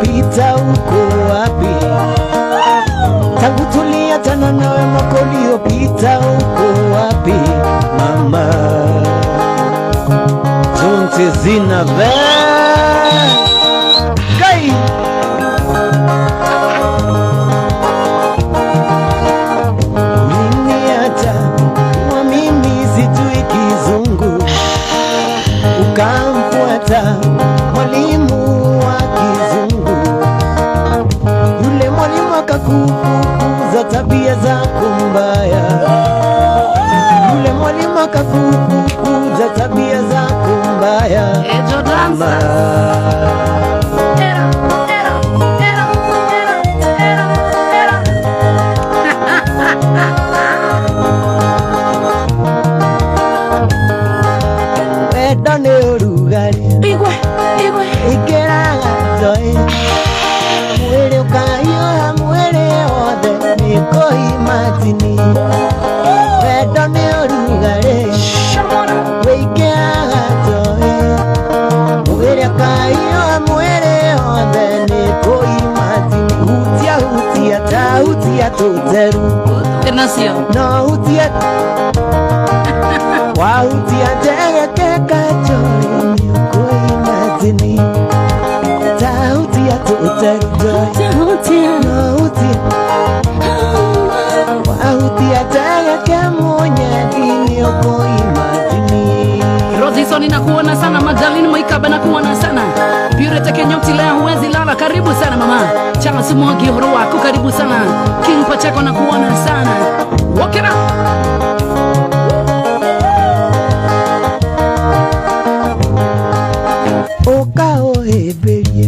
Pita uko wapi? Tangu tuliachana nawe mwaka uliopita uko wapi mama? Zonte zinave Kai Uliniacha kwa mimi sijui kizungu, ukamfuata mwalimu wa kizungu. Yule mwalimu akakufukuza tabia zako mbaya. Yule mwalimu akakufukuza tabia zako mbaya. Ejo danza. Wedone urugari. Igwe. Ikeraga joy. Mwere ukayo mwere ode niko imatini. Wedone urugari. Ikeraga joy. Mwere ukayo mwere ode niko imatini. Hutia tuteru. Nacio. No hutia. Wahutia jege keka joy niko imatini. Hutia tuteru. Wahutia jege kemonya dini oko imatini. Rosison inakuona sana, Magdalene Moikabe nakuona sana. Purity Kenyoti leo huwezi lala, karibu sana mama. Charles Mwangi horo wako karibu sana. King Pachako nakuona sana. Walk it up.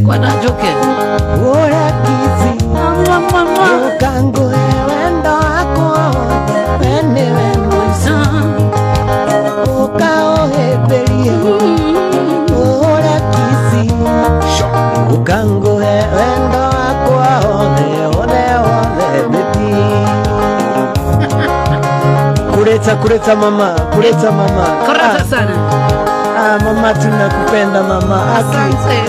Kwa da joke. Ora kizi. Ukango wendo ako. Wenewe mwisa. Ukao heberie. Ora kizi. Ukango wendo ako. Ole baby. Kuleta mama. Korata sana. Mama tunakupenda mama. Asante.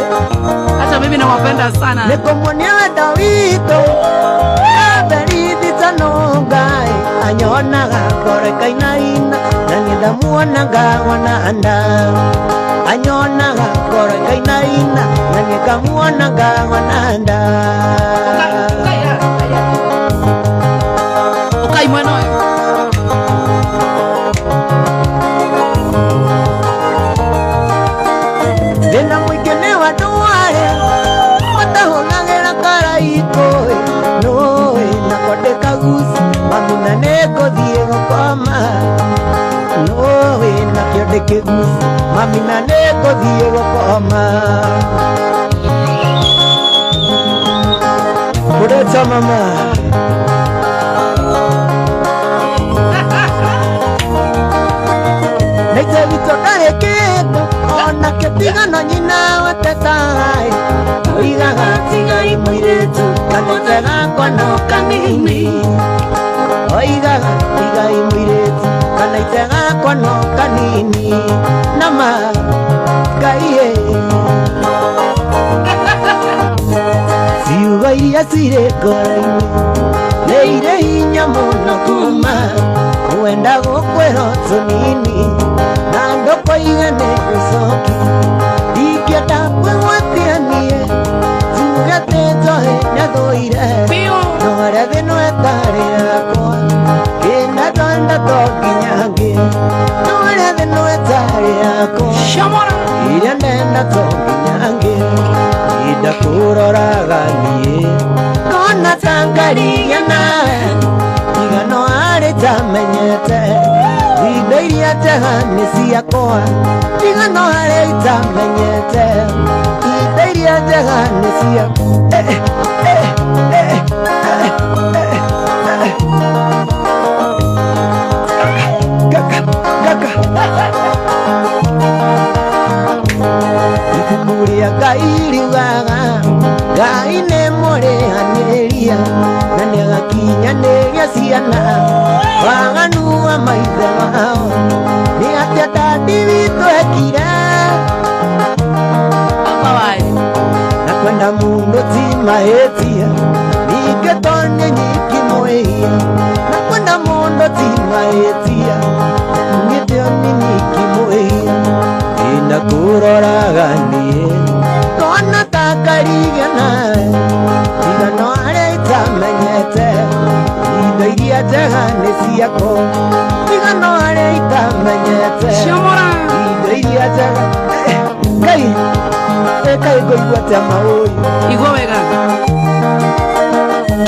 Hata mimi nawapenda sana. Neko mwenyewe Dawito Beridi tanongai Anyona kore kainaina Nangida muona gawana anda Anyona kore kainaina Nangida muona gawana anda Okay mweno. Dena mwikene wa duare Matahonagera karaiko Noe nakote kagusi Mamina neko diego koma Noe nakiode kegusi Mamina neko diego koma Kureta mama Neite vitoka heketo Ona ketiga no nyina watetai Oigaga tiga imuiretu Kanetega kono kanini Oigaga tiga imuiretu Kanetega kono kanini Nama kaiye Siuga iria sire koraini Leire hinya muno kuma Uenda gukwero tunini Na ndoko igane gucoki Ndikienda kwĩgwatĩanie Tugate njohe nyathoire Nore thĩno ĩtarĩ yakwa Kĩna twenda to nginyange Nore thĩno ĩtarĩ yakwa iria ndenda tonginyange ida kuroraga niĩ kona tangaria nawe igano arĩ tamenyete indo iria njega nĩ ciakwa igano arĩ itamenyete indo iria njega nĩ ciakwa Ibukuria kairigaga Ngai nĩ mũrĩhanĩria na nĩagakinyanĩria ciana waganu wa maithe wao nĩ atĩa dadi witũ ekire na kwenda mũndũ ti mahĩtia ningĩ to nĩ nyiki mwĩhia na kwenda mũndũ ti mahĩtia ningĩ nĩ nyiki mwĩhia ina kuroraga niĩ kona takarigia nawe igano arĩa itamenyete indo iria njega nĩ ciakwa igano arĩa itamenyete indo iria njega Ngai ngũigua atĩa maũi igua wega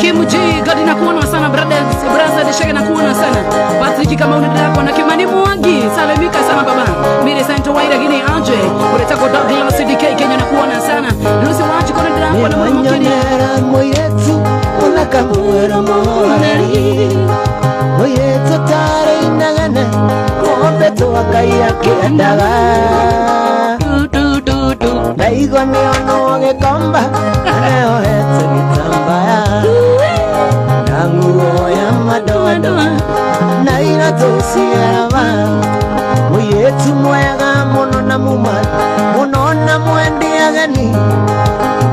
Kimuji gadi na kuona sana brother Deshege na kuona sana Patrick kama unadako na Kimani Mwangi salimika sana baba Mire Santo Waira gini anje Uretako Douglas CDK Kenya na kuona sana Lucy Wachi kona dako na mwakini Nyonyera moyetu unakamuero mohari Moyetu tare inagane Kombe tuwakaya kiendaga Na igo neono gekomba Aneo hetse gitambaya Na nguo ya madoa Na ina tusiaraba Moyetu mwega muno na mumari Muno na mwendi ageni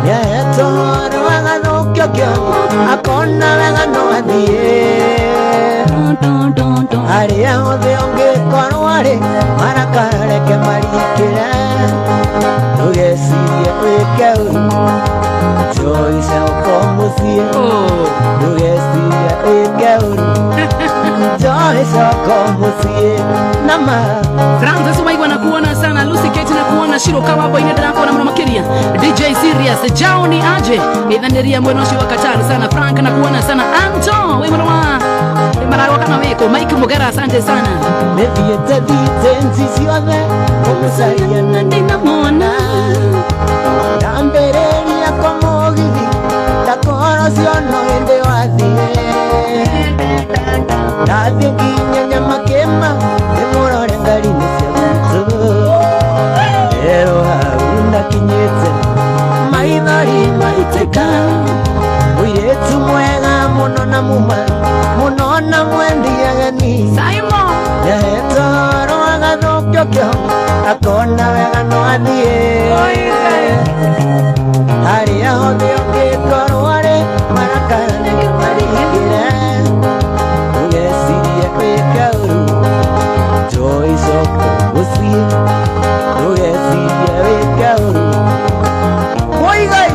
Yetoro agathũkio kĩongo akona wega no athiĩ arĩa othe ũngĩkorwo arĩ marakareke marikĩre ndũgecirie wĩke ũru Joyce ũko mũciĩ ndũgecirie wĩke ũru Joyce ũko mũciĩ nama Francis Umaigwa na kuona sana Lucy Kate na kuona Shiro Kawabo inedera kwa mwana makiria DJ Serious Jaoni aje idhaneria mwenoshi wa Katari sana Frank na kuona sana Anto wewe mwana mara wakana weko Mike Mugera asante sana Meviete ditenzi ciothe kũmũcaria na ndinamwona ndambĩrĩria kũmũgithi ndakoro ciono hĩndĩ wathiĩ ndathiĩ nginya Nyamakĩma ndĩmũrore ngari-inĩ cia gwitũ rero hau ndakinyĩte maithori maitĩka mũirĩtu mwega mũno na mũmari mũno na mwendi ageni Simon Nyahetoro agathũkio kĩongo akona wega no athiĩ harĩa hothe ũngĩkorwo arĩ marakareke marigĩre ndũgecirie wĩke ũru Joyce ũko mũciĩ ndũgecirie wĩke ũru Mũigai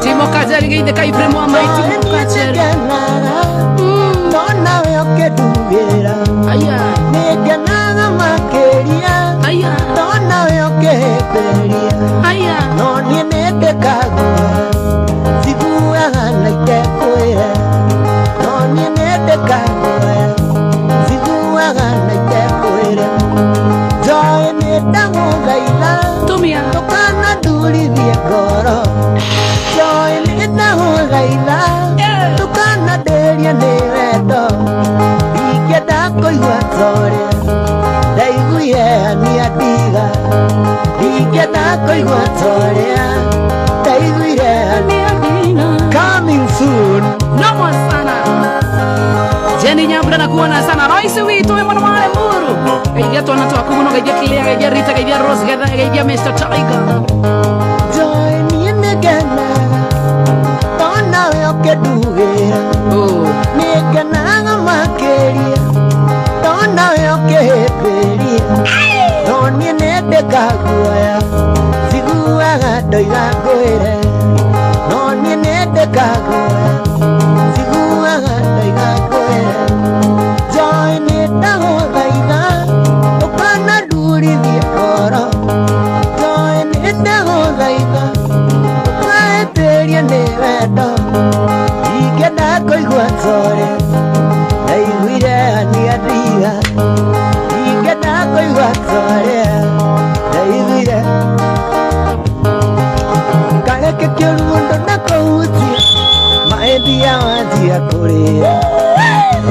Timo Kajari geide kai premo amai Timo Kajari Tona weo kedugera Aya Negenaga makeria Aya Tona weo keheberia Aya No nienede kagua Ziguaga na itekwere No nienede kagua Ziguaga na itekwere Joy nedago gaila Tumia Tokana ndurithie ngoro Joy nedago gaila Tokana nderia nĩ wendo ingĩenda kũigua torĩa ndaiguire niandiga ingĩenda kũigua torĩa ndaiguire niandiga Coming soon Noma sana Jenny Nyambura na kuona sana Royce witu we mwana wale mburu Gaidia tona toa kumuno gaidia Kilea gaidia Rita gaidia Rose gaidia Mr. Tiger Joy niĩnĩngenaga tona we ũkĩndugĩra nĩngenaga makĩria tona we ũkĩhĩmbĩria no niĩ nĩndĩka guoya njiguaga ndoiga ngwĩre no niĩ nĩndĩka guoya njiguaga ndoiga ngwĩre Joy nĩndĩka ndaguthaitha ukanandurithia ngoro joe nĩ ndaguthaitha ukaĩtĩria nĩ wendo ingĩenda kũigua core ndaiguire aniandiga ingĩenda kũigua core ndaiguire kareke kĩrundo na kũhutia maendia wanjia kũrĩa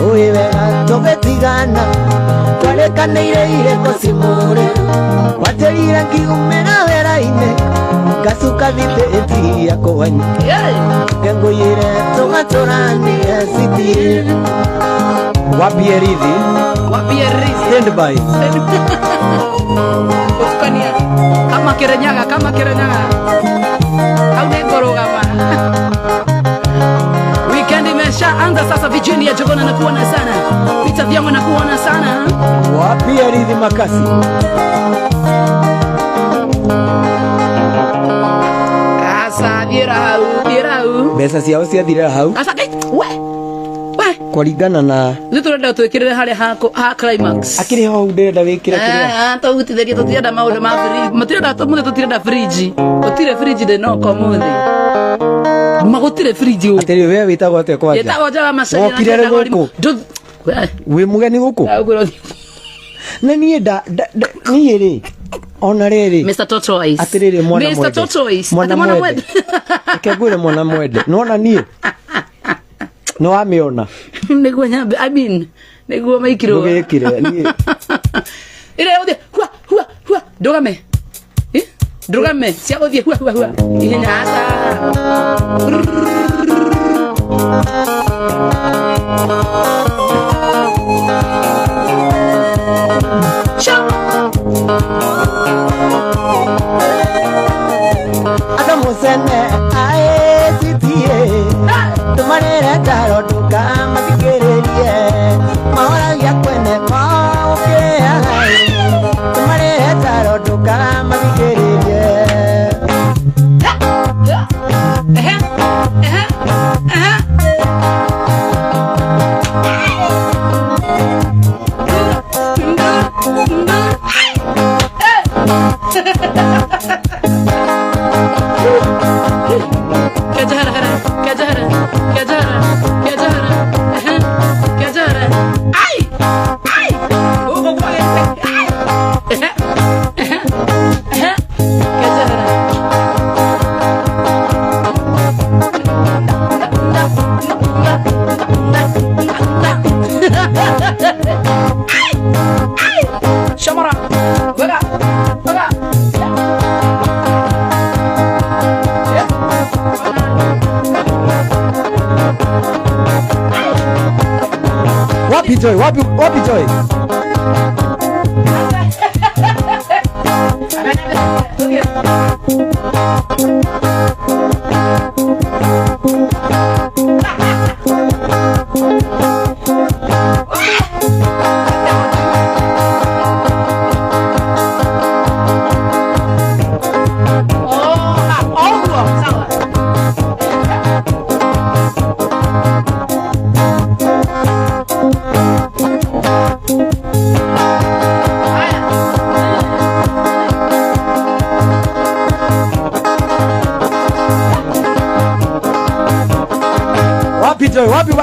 ũĩ wega tũgĩtigana twarĩkanĩire irĩko cimũrĩ wanjĩrire ngĩgũmĩra wĩra-inĩ ngacuka thithĩtia kũganya ngengũire tũgatũrania citirĩ wambie rithi stand by Utukania kama Kirinyaga au nengorogama. Weekend imeshaanza sasa, Virginia Jogona nakuona sana, Peter Vyango nakuona sana. Wambie rithi makasi asa dirau mbeca ciao ciathira hau asa we kũringana na nĩtũrenda twĩkĩrĩre harĩa ha climax akĩrĩ ho ndĩrenda wĩkĩre kĩrĩa tũgũtithĩria tũtirenda maũndũ ma fridge matirenda tũmũthĩ tũtirenda fridge gũtirĩ fridge ndĩnoka ũmũthĩ magũtirĩ fridge atĩrĩ we wĩtagwo atĩa kwanja yetagwo Jawa Macani wokire rĩ gũkũ wĩ mũgeni gũkũ na niĩ niĩ rĩ ona rĩrĩ Mr. Tortoise atĩrĩrĩ mwana mwende Mr. Tortoise mwana mwende kegwĩre mwana mwende nona niĩ no wamĩona nĩguo nyambe I mean nĩguo maikirwo ndũgĩkire niĩ ire ũthĩ hua ndũgame cia gũthiĩ hua ihenya asa ada musene aetitie tumarere taro tukamathikĩrĩrie mahoragia kwene kwao kĩagai tumarere taro tukamathikĩrĩrie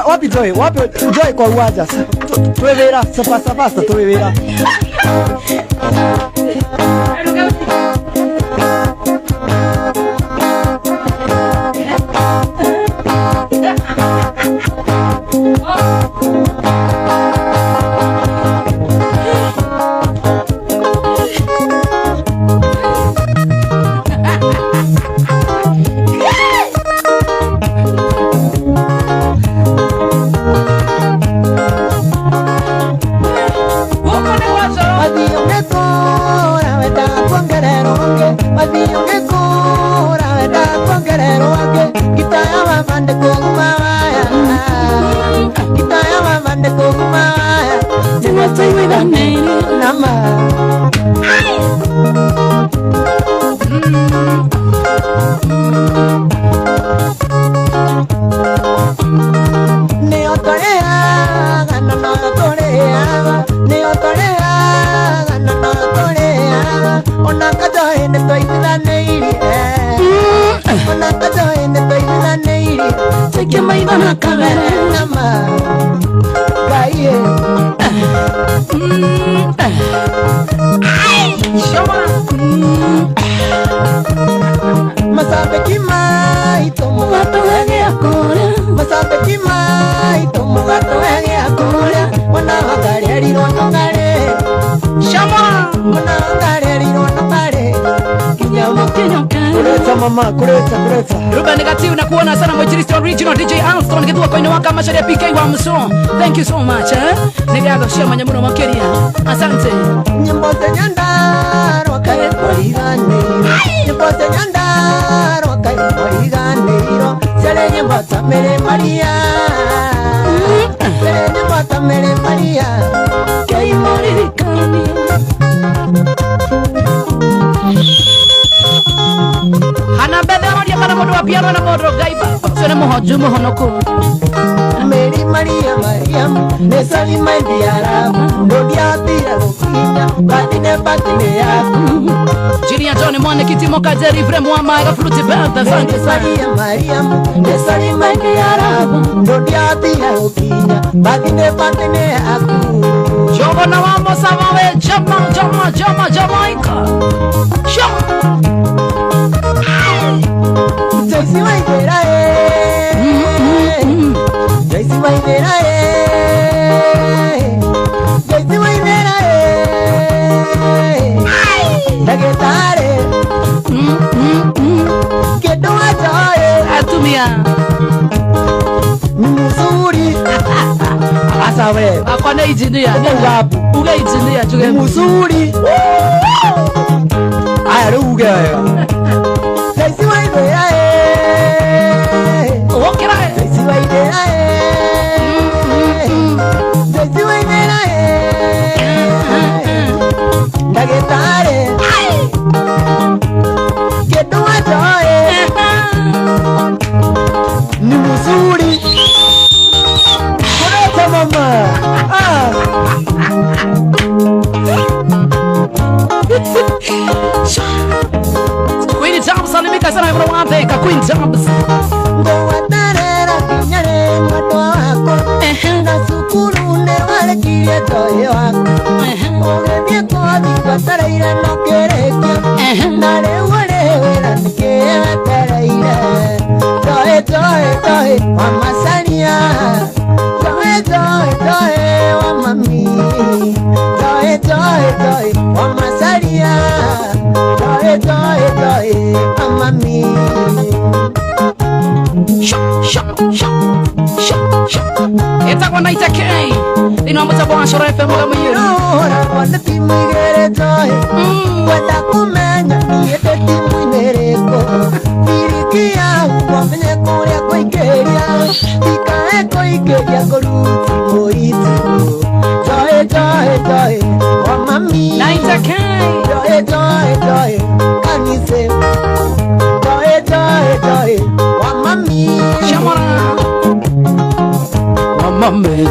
Wapi Joy? Wapi Joy kwa uwanja tuwewera sapasa tuwewera Ona kajohende twaitithaneiri Ona kajohende twaitithaneiri Teke maitho na kabere Nama Gaie Masabeki maito mugato wege akore Masabeki maito mugato wege akore Wana wakare lirono ngare Shama Wana wakare lirono ngare Kinyama Kureta mama, kureta Ruben Negative na kuona sana mwinjilisti original DJ Alston Githua kwa ino waka mashari ya PK wa Muso. Thank you so much Negado shema nyamuno makeria Asante Nyimbo za nyandaro wakae poliganiro Nyimbo za nyandaro wakae poliganiro Sele nyimbo za mere Maria Sele nyimbo za mere Maria Kei moririkani Hana bethe moria kana mundu wa piano na mundu gaiba Sene muhoju muhonoku Mary Maria Mariam Nesali Mandiara Ndodia tira lukinya Batine yaku Jiria John mwane kitimo kajeri Vremu wa maiga fruti bata Asante sana Maria Mariam Nesali Mandiara Ndodia tira lukinya Batine yaku Jogo na wamo sawawe Jamaica Shama Jaisi Waidera Jaisi Waidera Jaisi Waidera Nagetare Kedo ajaye Atumia Musuri Asawe Akwane ijinia Ugabu Uga ijinia chuge Musuri Aya ruge Jaisi Waidera Okera Jaisi Waidera Jaisi Waidera Nagetare Kedo ajaye Ni musuri Kureta mama Queen Jobs alimika sana kwa wapeka Queen Jobs Ngowatarera kinyare mwadwa wako Na sukuru ne wale kile toye wako Ogethie kothi kwatareire no kerekia Na rewe wera nikewetereire Toe wa masania Toe wa mami Toe wa masaria Toe wa mami Itakuwa na itakei Ino mutabo wa Shoro FM kama hiyo Ora wanda timu igere toe Wanda kumenya niete timu inereko Irikia wamenye kuria kuikeria Ikae kuikeria koruti moitu Toe wa mami Na itakei Toe kanise Toe wa mami Shamara Mama mede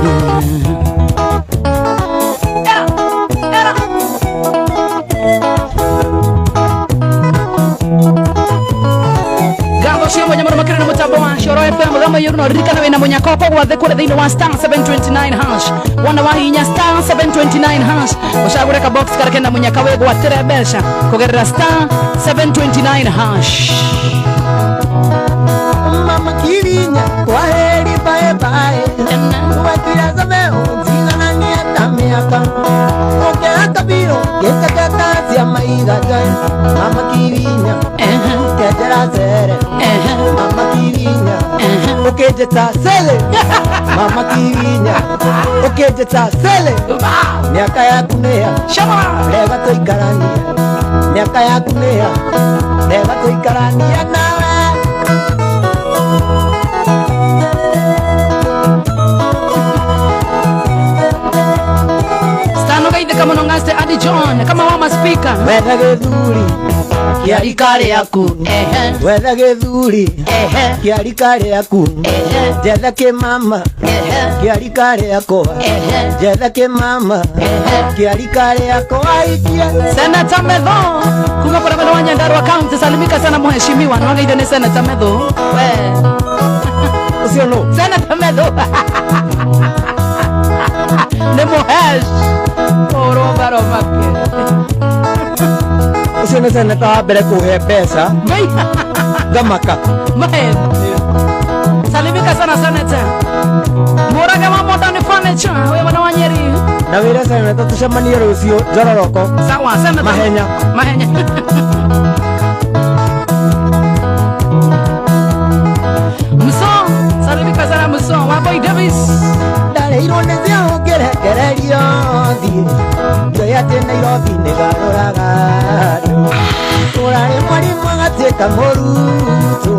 Gabo shimo nyamara makere na mutabo wa Shoro FM kama hiyo rika na munya kopo wa the kule thini wa star 729 hash wana wa hinya star 729 hash ushagure ka box karakenda munya kawe gwa terebesha kugerera star 729 hash Mama Kirinya kwaheri bye Wakira zabe utingana ni atamiaka Oke akabiro yetaka kasi ya maiga jai Mama Kirinya kejera zere Mama Kirinya oke jeta sele Mama Kirinya oke jeta sele Miaka ya kunea Lega toikarania Miaka ya kunea Lega toikarania nawe Stano gaide kama nongaste Adi John kama wama speaker Wenda gedhuri kiarikare yaku wetha githuri kiarikare yaku jetha kimama kiarikare yakwa jetha kimama kiarikare yakwa aikia Senator Medho kuga kwa Medho wa Nyandarua County, salimika sana mheshimiwa nwangaide ni Senator Medho we usio no Senator Medho ne mohesh oro baro make usio ne Senator bere kuhe pesa mai gamaka mai salimika sana Senator Moraga mamota ni furniture we wana wa Nyeri na wira Senator tucemanie rucio Jororoko sawa Senator mahenya Muso salimika sana Muso wa Boy Davis dale irone zio geregererio thie ndoya tena irothi nigaruraga urare mwarimu agatwika murutu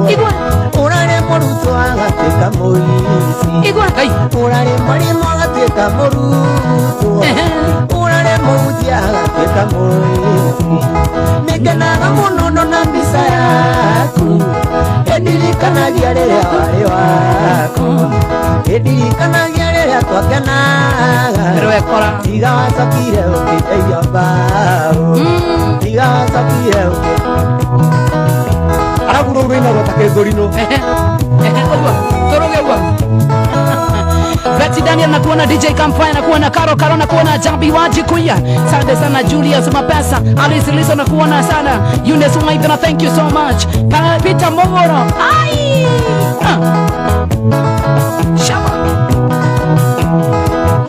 urare murutu agatwika muici kai urare mwarimu agatwika murutu urare muruti agatwika muici nikenaga muno na mbica yaku endirikanagia rĩrĩa warĩ waku endirikanagia rĩrĩa twakenaga tiga wacokire ũkĩndeithia mbaũ tiga wacokire arabu rũu rũinagwo ta kĩngũrinũ ũguo tũrũge ũguo Betty Daniel na kuona DJ Campfire na kuona Karo na kuona Jambi Wajikuya. Asante sana Julius Mapesa, Alice Liso na kuona sana Eunice Waithana, thank you so much. Peter Mogoro. Ai! Shaba.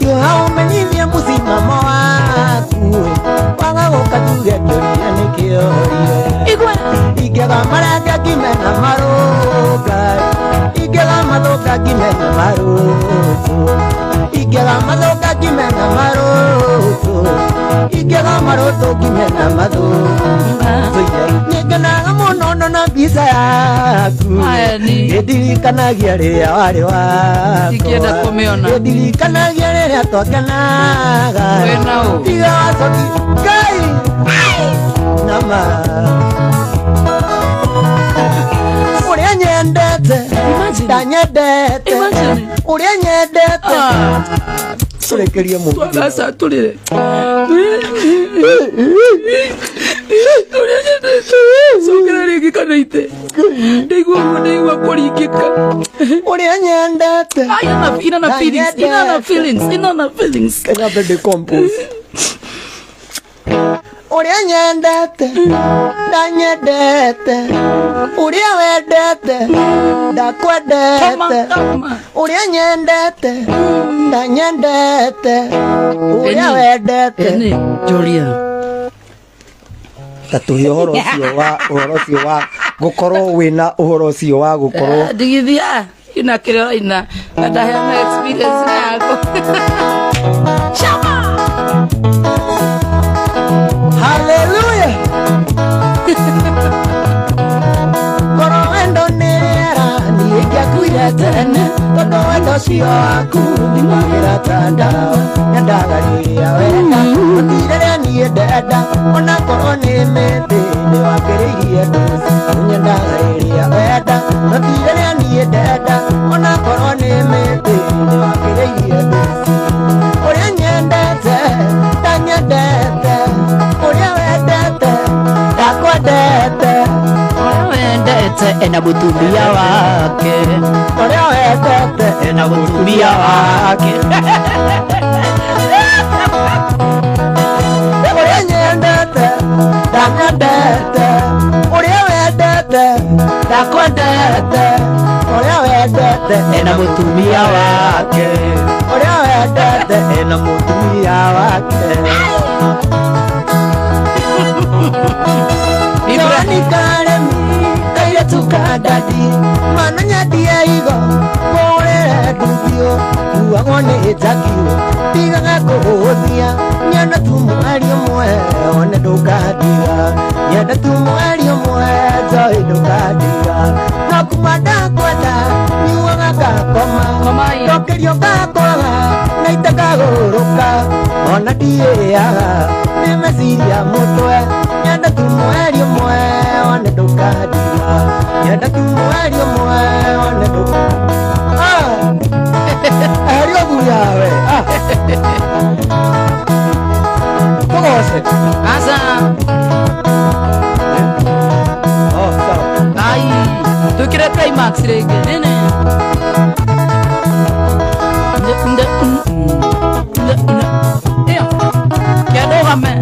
Yo hao menivya msimamo waku waga gũkatuge kĩũria nĩ kĩorie Igwe ingĩga maranga ngimena marũnga ingĩga mathũka ngimena marũtũ ingĩga mathũka ngimena marũtũ ingĩga marũtũ ngimena mathũka nĩngenaga mũno na mbica yaku ĩndirikanagia rĩrĩa warĩ wakwa ingĩenda kũmĩona ĩndirikanagia rĩrĩa twakenaga tiga wacoki Ngai nama ũrĩa nyendete ndanyendete ũrĩa nyendete tũrekerie mũndũ twagaca tũrĩre Sokera rĩngĩ kana ite ndaigua kũringĩka ũrĩa nyendete ina feelings Kenya Bende Compose ũrĩa nyendete ndanyendete ũrĩa wendete ndakwendete ũrĩa nyendete ndanyendete ũrĩa wendete Julia tatuhe ũhoro ũcio wa gũkorwo wĩna ũhoro ũcio wa gũkorwo ndigithia ina kĩrĩa ina ndaheana experience yako Shama Hallelujah Koro wendo nĩrĩera niĩ ingĩakuire tene tondũ wendo ũcio waku ndimagĩra ta ndawa nyendaga rĩrĩa wenda gũtirĩ rĩrĩa niĩ ndenda ona korwo nĩ mĩndĩ nĩwambĩrĩirie ndũci nyendaga rĩrĩa wenda gũtirĩ rĩrĩa niĩ ndenda ona korwo nĩ mĩndĩ nĩwambĩrĩirie ndũci ũrĩa nyendete ndanyendete ũrĩa wendete ndakwendete ũrĩa wendete ena mũtumia wake ũrĩa wendete ena mũtumia wake ũrĩa nyendete ndanyendete ũrĩa wendete ndakwendete ũrĩa wendete ena mũtumia wake ũrĩa wendete ena mũtumia wake Nani karemi kairetu kadadi mana nyadie igo morere dubio uagwo nĩ takio tigaga kũhũthia nyenda tu mweri ũmwe one ndũkandiga nyenda tu mweri ũmwe njoĩ ndũkandiga no kuma ndakwenda nyuaga ngakoma ndokerio ngakwaga na itakagũrũka ona ndiĩaga nĩ meciria mũtwe nyenda nyenda tu mweri umwe one ndukathira nyenda tu mweri umwe one erio buyawe togose asa sawa ai tukire climax rege nene Iyo kiadoga me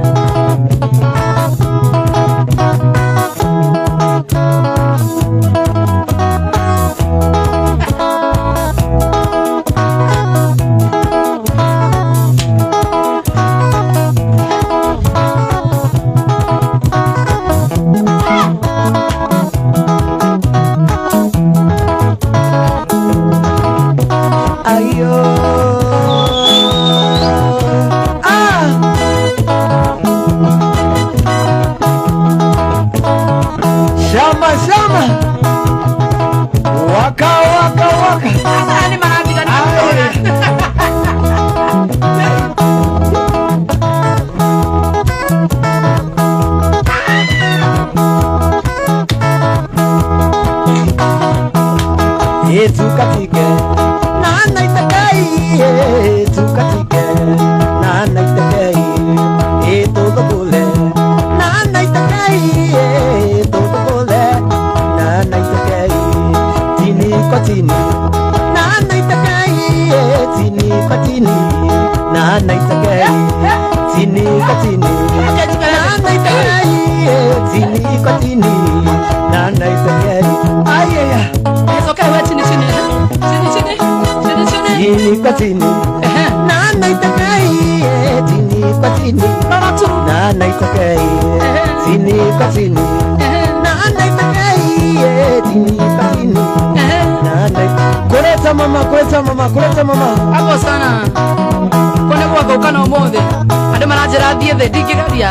tukatike nana itakai tukatike nana itakai todo bole nana itakai todo bole nana itakai tini kotini nana itakai tini kotini nana itakai tini kotini nana itakai tini kotini nana itakai ayaya Tini kotini, nana itakai. Tini kotini, nana itakai. Tini kotini, nana itakai. Tini kotini, nana. Kuleta mama, kuleta mama, kuleta mama. Hapo sana. Kone kwa kokana omode. Ade manajera die de dikigaria.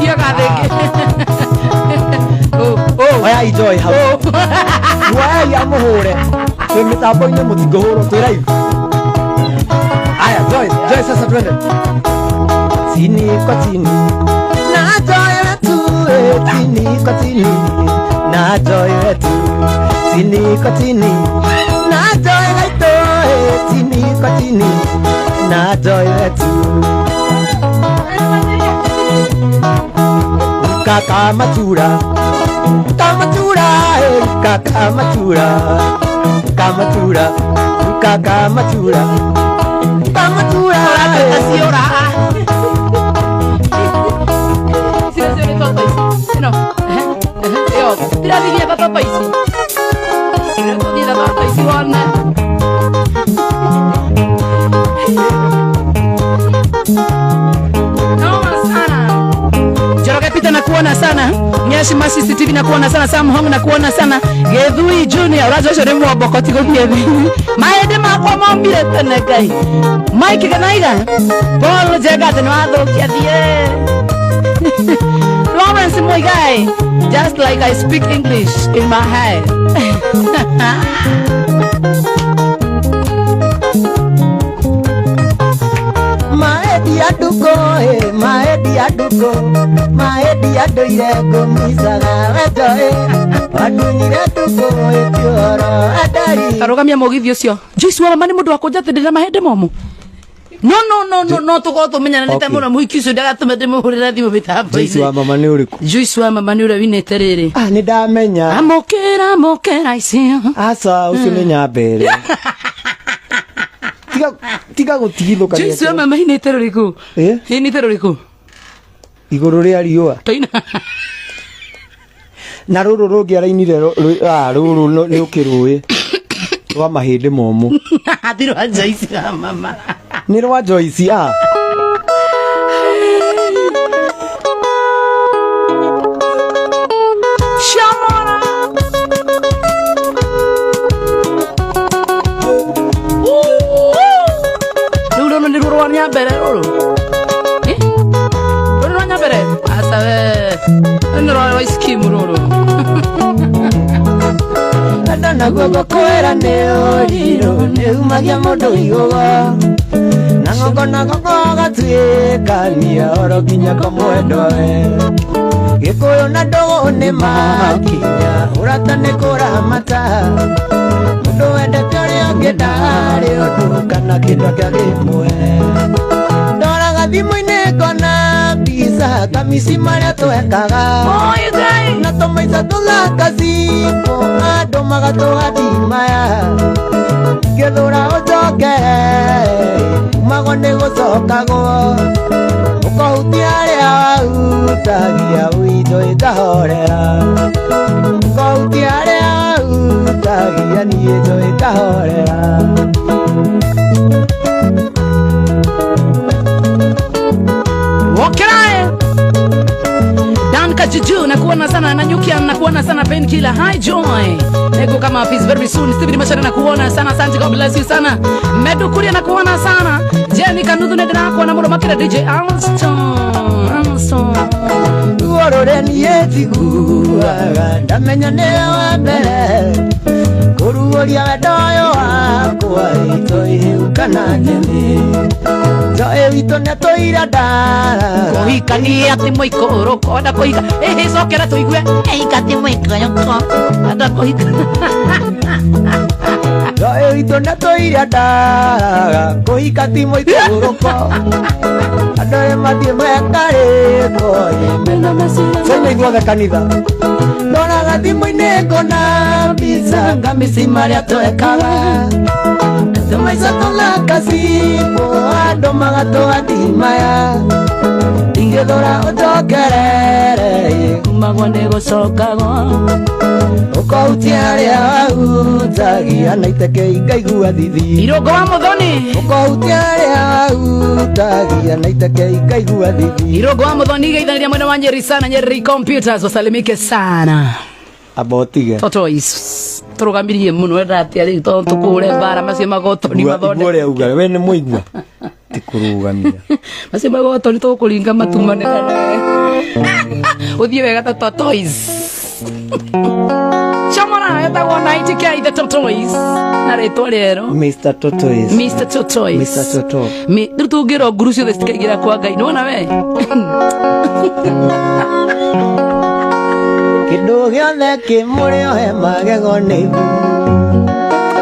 Dia kadeke. Oya enjoy how. Why amuhure. Twe mitambo ine mutigohoro twe live. Aya joy sasa twende. Tini kotini. Na joy wetu tini kotini. Na joy wetu tini kotini. Na joy wetu tini kotini. Na joy wetu. Kaka matura. Kamatura, kamatura, kamatura, kamatura, kamatura. Siora. Siora toto isi. No. Yo, tira dia toto isi. Tira dia toto isi warna. Nakuona sana Nyashi Masisi TV nakuona sana Sam Hong nakuona sana Gedhui Junior Rajo Sheremu wa Bokoti Gobiyebi Maede makwa mambire tenegai Mike Ganaiga Paul Jagate Nwado Kiadie Lawrence Moigai Just like I speak English in my head Maedi aduko maedi aduko maedi adoire gomisaga wedoe adunyire aduko etioro adari Tarogamia mogithi ucio Joyce wa mani mundu akonja tindira mahende momo No tuko tumenya nite muno muikicu ndagatume muhurira thimu bitambo Joyce wa mama ni uriku Joyce wa mama ni ura winete riri ni ndamenya amokera icio asa ucio ni nyambere tiga gutigithuka Joyce wa mama ni teroriku ni teroriku iguru ria riua toina na ruru rungi arainire ruru ni ukirui rwa mahindi momu atirwa Joyce wa mama ni rwa Joyce Shamora Ruru ni ruru wanya bere ruru Ruru wanya bere asabe Nro wa skim ruru Adana gogo kwera ne oriro ne umagia mondo igowa nangongona gogo gatwikania oro kinya kamwendoe gikuyu na ndogo ni makinya urata ni kuramata mundu wendete uria ungi ndari undu kana kindu kia gimwe ndoraga thimu-ini ngona mbica kamisi maria twekaga na tumaica tuthaka cibo andu magatũgathimaya ngĩthũra ũnjokere umagwo nĩ gũcokagwo ũkahutia arĩa wahutagia witũ ĩkahorera ũkahutia arĩa wahutagia niĩ njũ ĩkahorera Juju nakuona sana na Nyukia nakuona sana Painkiller High Joy Nego kama peace very soon Stevie Mashari nakuona sana Santi God bless you sana Medu Kuria nakuona sana Jenny Kanuthu nedena nakuona Muro Makira DJ Alston Uorore nieti guaga Ndamenya neo wabere Kuruoria wedoyo wakwa Itoi ukana jemi Joe wito netoira dara Kohika ni ati moiko uroko Ada kohika sokera tuigue Eika ti moiko yoko Ada kohika Joe wito netoira dara Kohika ti moiko uroko Ada matie mwekare Koi Sema iguaga kanitha Nona gati moine kona Bisa ngamisi maria twekaga Tumaica tũthaka cibo andũ magatũgathimaya ingĩthũra ũnjokerere umagwo nĩ gũcokagwo ũkahutia arĩa wahutagia na iteke ikaigua thithi Irongo wa Muthoni ũkahutia arĩa wahutagia na iteke ikaigua thithi Irongo wa Muthoni geithania mwena wa Nyeri sana Nyeri Computers wasalimike sana abotige Totois turugamirie muno wendate ari to tukure bara macio magotoni mathonde igore uga we ni muigua tikurugamia macio magotoni tukuringa matumane uthie wega ta Totois Chamara etagwo 90k the Totois na rĩtwa rĩero Mr. Totois Mr. Totois Mr. Toto tũngĩra nguru ciothe cikaigĩra kwa Ngai nĩwona we Kĩndũ gĩothe kĩ mũrĩo he magego nĩ thu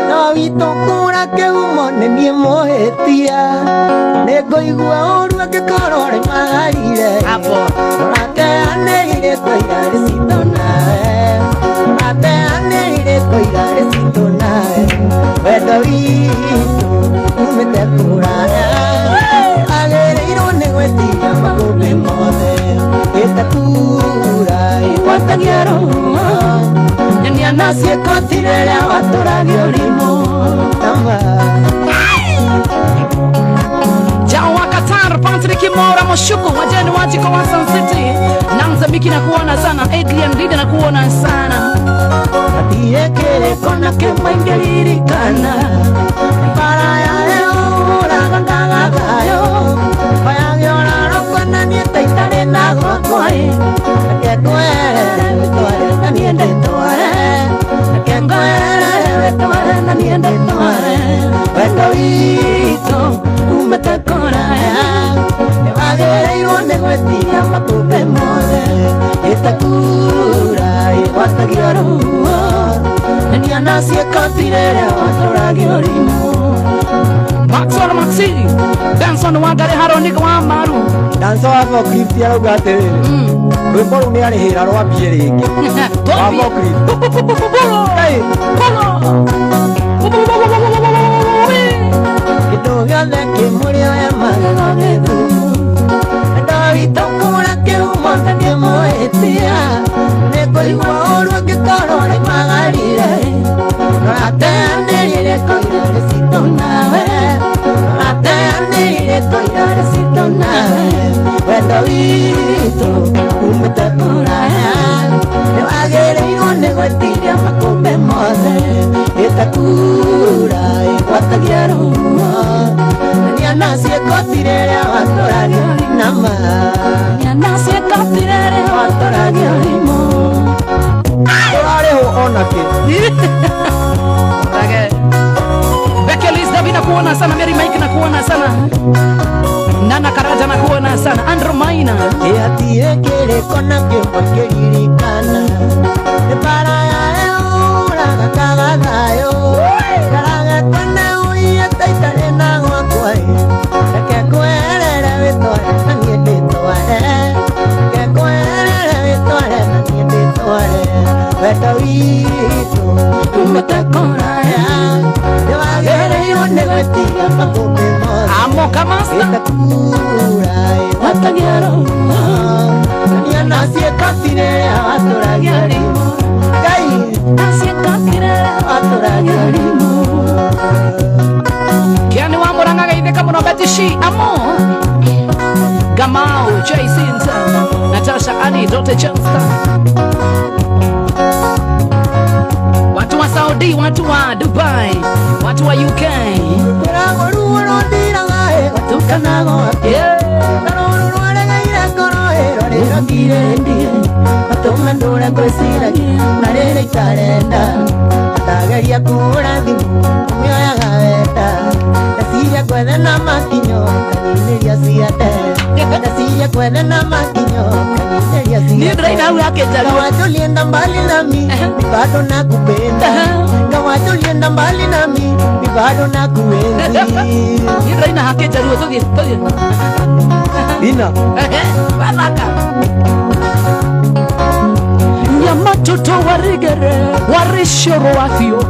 no witũ kũra kĩhumo nĩ niĩ mũhĩtia nĩ ngũigua ũru angĩkorwo rĩ magarire ũrateanĩrire tũira rĩcitũ nawe ũrateanĩrire tũira rĩcitũ nawe wendo witũ umĩte kũraya agĩrĩirwo nĩ gwĩtiria makũmbĩ mothe ĩtakura ĩgwatagia roho nyonia na ciĩkotire rĩa watũragia ũrimũ Jao wa Qatar, Patrick Mora Moshuku, wajeni wajiko wa Sun City Namzambiki na kuona sana, Adrian Lida na kuona sana Katie kere kona kema ingelirikana Para ya leo, uragandaga gayo Payangiona rokona nieta itare na gokoe Kekwere, wetware na niende tware Kekwere, wetware na niende tware Wendo wito, umete koraya Ewagereirwo nĩ gwĩtiria makũmbĩ mothe Ĩtakura, ĩgwatagia ruo Nyonia na ciĩkotire rĩa watũragia ũrimũ Maxwell Maxi, Benson Wangari Haronika wa Maru Danso wa Vokristi arauga atĩrĩrĩ rwĩmbo rũu nĩ arĩhĩra rwambie rĩngĩ wa Vokristi Kĩndũ gĩothe kĩ mũrĩo he magego nĩ thumu Wendo witũ kũra kĩhumo na niĩ mũhĩtia nĩ ngũigua ũru angĩkorwo rĩ magarire ũrateanĩrire tũira rĩcitũ nawe ũrateanĩrire tũira rĩcitũ nawe wendo witũ umĩte kũraya nĩwagĩrĩirwo nĩ gwĩtiria makũmbĩ mothe ĩtakura ĩgwatagia ruo nyonia na ciĩkotire rĩa watũragia ũrinama nyonia na ciĩkotire rĩa watũragia ũrimũ ũrarĩhwo ona kĩ Becky Liz Davina nakuona sana. Mary Mike nakuona sana. Nana Karaja nakuona sana. Andrew Maina Eatie kere kona kempa keririkana Para ya eura kakagadayo Karaga kone uia taitare na gwakwai Reke kwerere witware na niĩ ndĩtware Reke kwerere witware na niĩ ndĩtware Wendo witũ umetekoraya Nĩwagĩrĩirwo nĩ gwĩtiria makũmbĩ mothe Amoka Master Itakura Watagiaro Niana ciĩkatire watũragia rimo Ngai Asiekatire watũragia rimo Kiani wa Murang'a Geithĩka mũno Betishi Amo Gamau Jacinta Natasha Ali Dr. Chansta watu wa Saudi, watu wa Dubai, watu wa UK Tageria kura thimu mioyaga wenda Nasiria kwethe na makinyo kanyineria ciande Nasiria kwethe na makinyo kanyineria ciande Ni draina hau yake jalo Kawacho lienda mbali nami bado nakupenda Kawacho lienda mbali nami bado nakuenzi Ni draina hake jalo Tuthie Ina Baraka Nyamatoto warigere warishoro wafio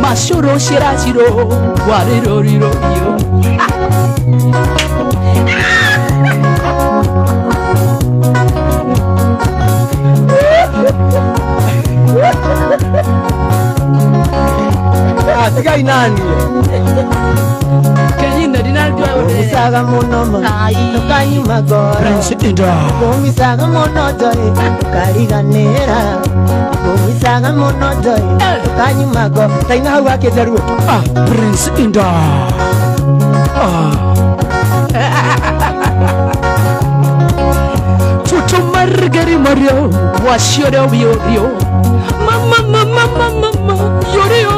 Mashoro shirashiro wariroriro yo Tigai nani Kenyina dinaldio Kumisaga muno Tukanyi magora Prince Inda Kumisaga muno joy Tukariganera Kumisaga muno joy Tukanyi magora Taina hau wake jaruo Prince Inda Tutu margari mario Washio rio Mama Yorio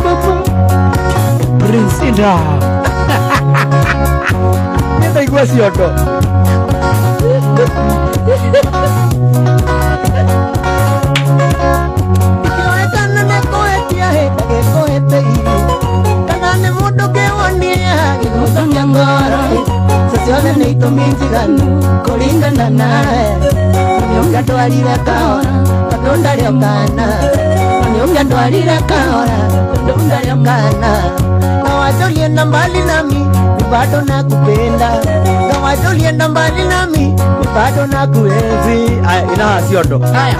mama Prince Inda Nenda igua ciondo Ikioekana nekoetia hĩndĩ gĩkũhĩte iri Kana nĩ mũndũ kĩwonia gĩgũcokia ngoro Ciothe nĩ itũmi njiganu kũringana nawe Nĩũngĩ ndwarire kahora tondũ ndarĩ okana Nĩũngĩ ndwarire kahora tondũ ndarĩ okana Kawacho lienda mbali nami bado nakupenda Kawacho lienda mbali nami bado nakuenzi Ina ciondo Haya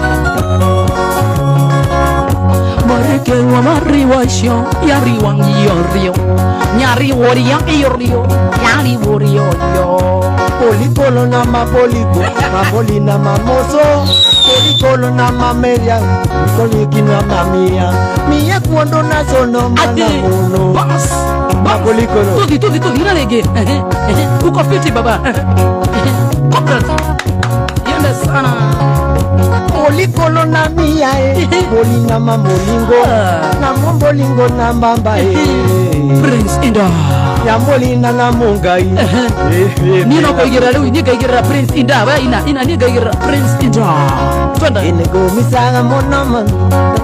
Mareke wa mariwasho Yari wangiyorio Nyari woria iyorio Yari worio yo Polikolo na maboliko Maboli na mamoso Polikolo na mameria Koliki na mamia Mia kuondo na sono mana muno Bas Mabolikolo Tuthi ina lege Uko fiti baba Congrats Yende sana Polikolo na mia Boli na mamolingo Na mambolingo na mbamba Prince Inda Ya moli na na mungai Nino kaigira lui ni kaigira Prince Inda Wa ina ni kaigira Prince Inda Twenda Ine gomisaga mono mami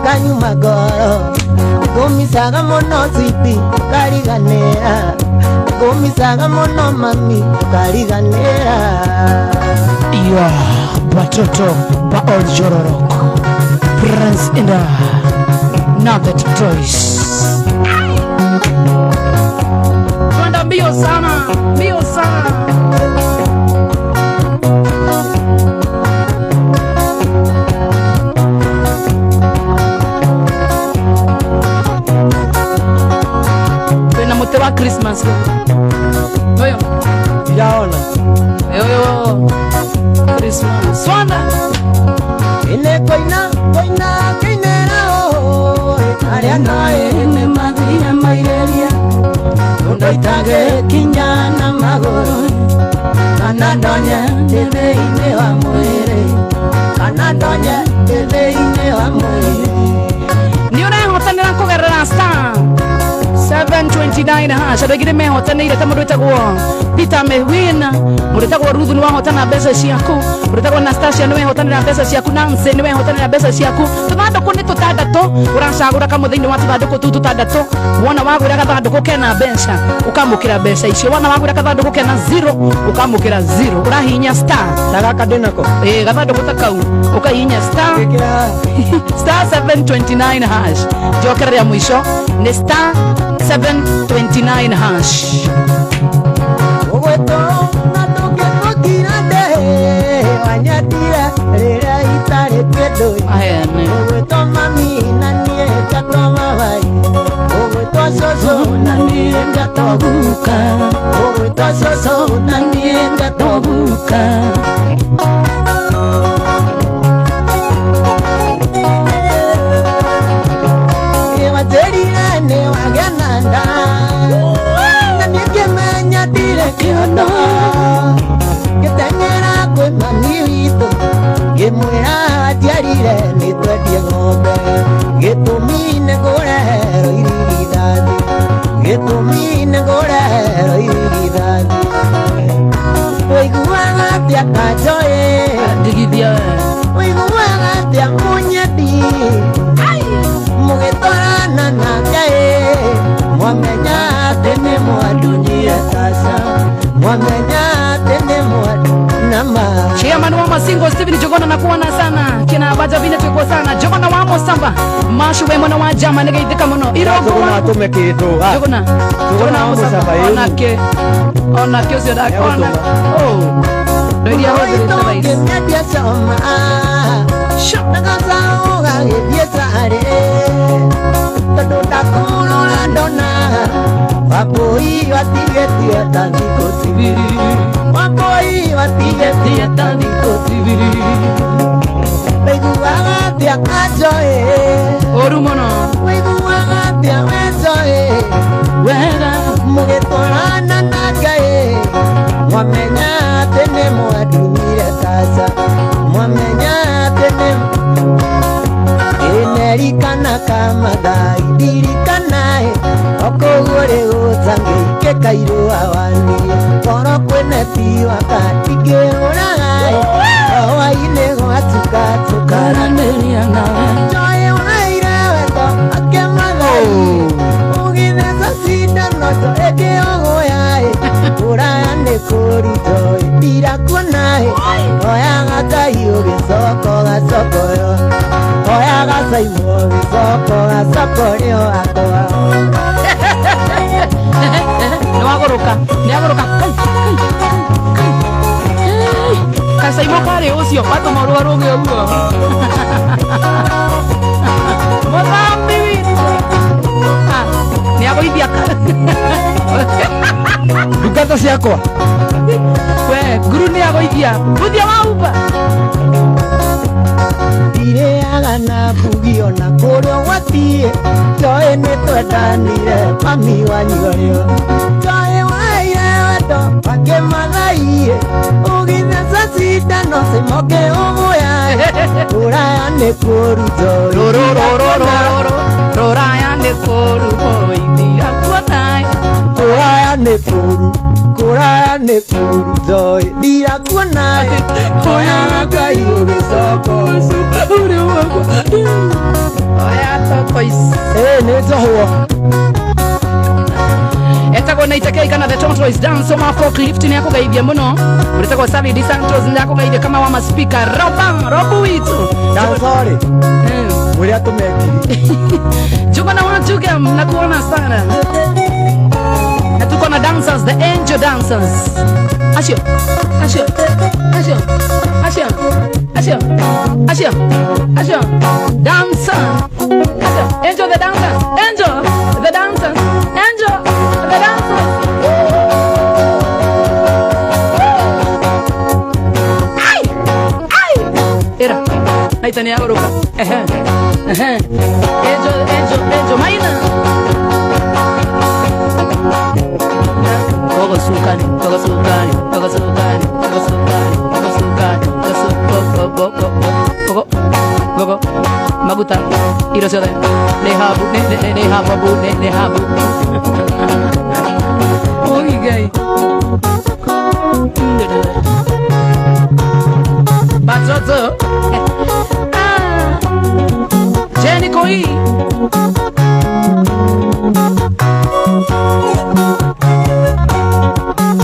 Kanyu magoro Gomisaga mono sweetie Kariganera Gomisaga mono mami Kariganera Iya Batoto Ba Oljororok Prince Inda Not that choice Twenda mbio sana Twena mute wa Christmas Oyo Sijaona Oyo Christmas Swanda Ine koina Keinera Aria nae Ene madhia mairelia Ndoitage kinjana magoro Kana donye Tethei-inĩ wa mwĩrĩ Kana donye Tethei-inĩ wa mwĩrĩ Ni unayehotanira kugerera star 720 729 hash adagire mehotanire ta mundu wetagwo Peter Mewina mundu wetagwo Ruth ni wahotana mbeca ciaku mundu wetagwo Nastasia ni wehotanira mbeca ciaku Nancy ni wehotanira mbeca ciaku tuthanduku ni tutandatu uracagura kamwe thiini wa tuthanduku tu tutandatu wona wagwira gathanduku kena mbeca ukamukira mbeca icio wona wagwira gathanduku kena 0 ukamukira 0 urahinya star Ndagaka ndinako. gathanduku takau ukahinya star 729 hash jokera ya mwisho ni star 729 hash Ogweto na toke kokirande wanyatira rera itare pedo. ayane Ogweto mami na nie katoma vai. Ogweto soso na nie katobuka. Ogweto soso na nie katobuka. Ewa terina ne wagananda. Na nie kemanya dire kiono. Ketanyera kwe mami wito. Gemwera atiarire nitwendie ng'ombe. Gĩtũmi ngũrehero irigithathi. Gĩtũmi ngũrehero irigithathi. Ũiguaga atĩa kanjoĩ? ndigithia Ũiguaga atĩa mũnyedi? Mũgĩtwarana nake mwamenya atĩ nĩ mwandunyire sasa. Mwamenya atĩ nĩ mwandu na ma. chairman wa Masingo Steven Jogona na kuona sana kina baja vile tuko sana Jogona wa Mosamba mashu we mwana wa jama ngeithika muno irogo Jogona atume kitu. Jogona Jogona wa Mosamba onake ucio ndakona ndio iria hothe rais Ngemedia soma. Nagazauga gĩthiĩtarĩ tondũ ndakurora ndona Wambui watigĩtie ta thikũ cibiri. Wambui watigĩtie ta thikũ cibiri. Ũiguaga atĩa kanjoĩ? oru muno Ũiguaga atĩa we njoĩ? wega Mũgĩtwarana na Ngai mwamenya atĩ nĩ mwandunyire sasa. Mwamenya atĩ nĩ inerikana kama thai ndirikanae okoguo rĩgũca ngĩike kairũ awani koro kwĩneti wakatingĩũraga hwainĩ gwatuka karanĩria nawe njoĩ waire wendo akemagai ũgĩtheca cindano njo ĩkĩogoyaĩ ũraya nĩ kũru njoĩ ndirakuonaĩ oyaga Ngai ũgĩcoko gacokoyo oyaga Saimo ũgĩcoko gacokorĩo akwa nĩwagũrũka kacaimo karĩ ũcio watũma rũa rũgĩ ũguo mũthambi witũ nĩagũithia ndungata ciakwa we nguru nĩagũithia mũthia wa umba ndirĩaga na mbugi ona kũrĩa ũgwatiĩ njoĩ nĩ twendanire mami wanyuorĩo njoĩ waire wendo wakĩmathaiĩ ũgĩtheca cindano cimoke ũgũyaĩ ũraya nĩ kũru njoĩ rũraya nĩ kũru mũithia kuonaĩ kũraya nĩ kũru kũraya nĩ kũru njoĩ ndirakuonaĩ oyaga Ngai ũgĩcoko ũrĩ wakwa oya toko ici nĩ njohwo etagwo na itekei kana the Tortoise dance ma forklift ni akugeithia muno uritagwo Sally Di Santos ni akugeithia kama wa maspika robu witu sorry ũrĩa tũmekiri Jogona wa Jugam na kuona sana na tuko na dancers the angel dancers asio dancer angel the dancers angel the dancers angel the dancers era naitania goroka angel maina maguta iro ciothe nĩ habu Batoto Jenny Koi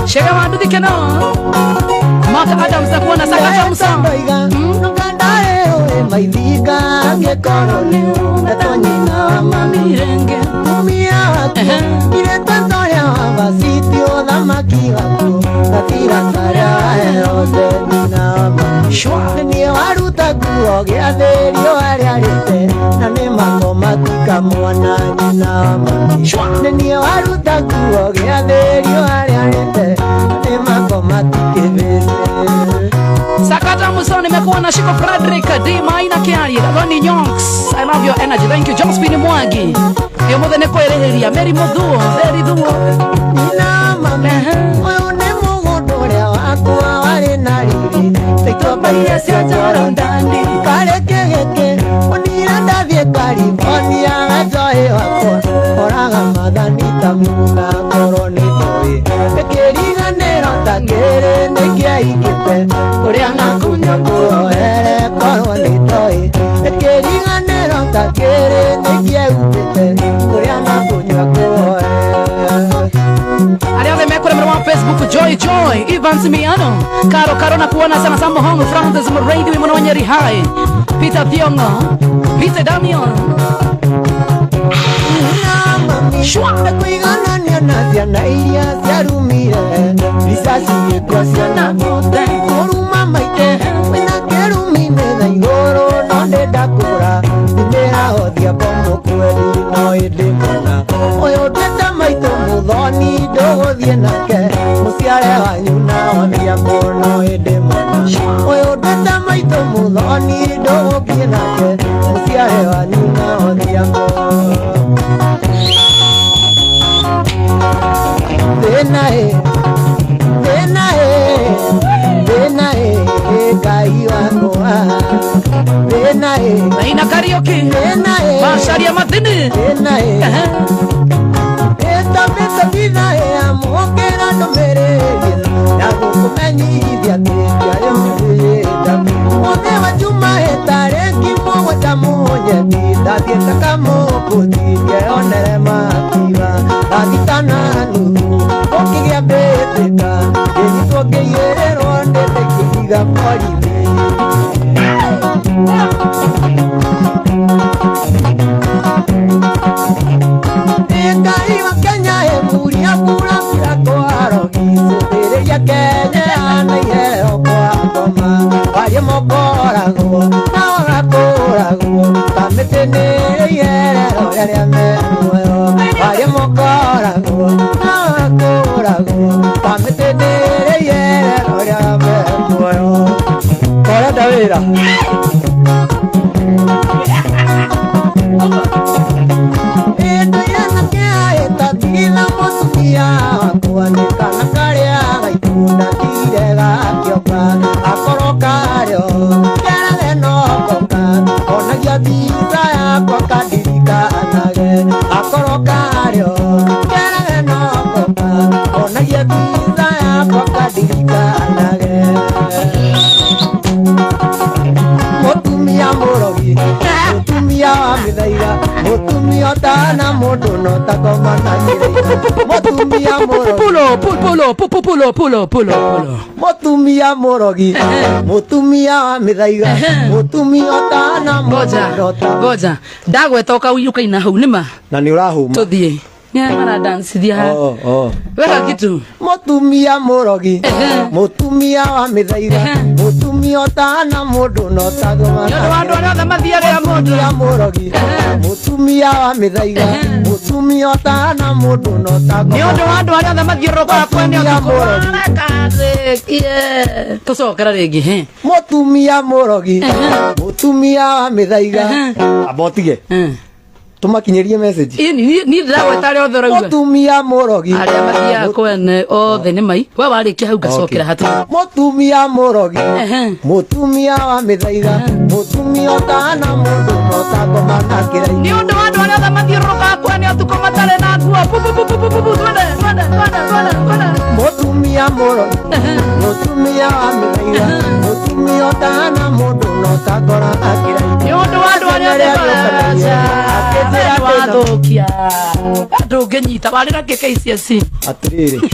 Shega wandu dikeno Maka Adams na kuona sakata msong Nukandae oe maidhika Ngekoro leo Natonyina mamirenge Mumia wako Ile tantoria wabasiti Oda maki wako Katira taria Eose nina mami Niye waruta kuogea Therio ariarite Na ne mako matika mwana nina mami Niye waruta kuogea Therio ariarite Na ne mako matike vese Sakata Muson nimekuwa na Shiko Frederick D Maina Kiari Ronnie Nyonks I love your energy thank you Josephine Mwagi yo mudene kwereheria Mary Mudhuo Very Dhuo Nina mame Oyo ne mugodorea wakwa wale na riri Teito baia sia jaro ndani Kare kegeke Onira ndavye California Gajoe wakwa Oraga madhani tamuga Koroni toi Ekeriga nero takere Nekia ikipe Kuria na kunya kuohere Koroni toi Ekeriga nero takere Nekia ikipe Kuria na kunya kuohere Alianza mekure mwa Facebook Joy Evans Miano Karo na kuona sana Sambo Hongo Francis Radio Mwana Wanyeri Hai Peter Thiongo Peter Damian Shwa kuigana ni anazia na iria ziarumire Risasi yekwa siana mote Koruma maite Wena kerumine na igoro Nonde dakura Ndera hodia pomo kweli no idimona Oyo teta maito muthoni Dogo dienake Musiare wanyuna Wambia mbono idimona Oyo teta maito muthoni Dogo dienake Musiare wanyuna Wambia mbono Benae, kai wako Benae, Maina karaoke Benae, Masharia Matini Benae Esta meta Benae, amokera no mere Nago kumenyi diatekia yomeda Ode wa chuma etare kimo watamoja Tita dieta kamo kutia onere makiwa Tatitana nuru Okigia beteka Yenito keyere ronde Tekiga paribe Eka iwa Kenya Emuria pura pura koaro Tere ya Kenya Ana yeo kwa koma Wari mokorago Na ora korago Tametene yere Royari amerueo Wari mokorago Na ora korago Tametene yere Royari amerueo Kora Davira Eto yana kia eta tila mosukia Kuanika na karea gaitunda tirega kioka Akorokario Kera deno koka Onagia visa ya kwa kadirika anage Akorokario Kera deno koka Onagia visa ya kwa kadirika anage Motumia morogi Motumia wa mithaira Motumia tana moto no takoma na mireira Motumia morogi Pulo Motumia morogi Motumia wa mithaira Motumia tana moto Goja Ndagweta uyuka ina hau nima Na ni urahuma Tuthie Nyamara dance dia Weka kitu Motumia morogi Motumia wa mithaira Motumia tana moto no takoma Yodo wandu arothe mathiaga ya mundu Motumia morogi Motumia wa mithaira Motumia tana moto no takoma Yodo wandu arothe mathiuruka kwene Tusokera ringi he Motumia morogi Motumia wa mithaira Abotige tumakinyerie message ni ndagweta ri othe rauga mutumia murogi aria mathia kwene othe ni mai we warikia hau gacokera hatu mutumia murogi mutumia wa mithaiga mutumia utana mundu no takoma na kirai ni undu wa andu aria othe mathiururuka kwene utuko matare na nguo mutumia murogi mutumia wa mithaiga mutumia utana mundu no takora na kirai ni undu wa andu aria othe wathukia andu ngenyita wari na KCSE atiriri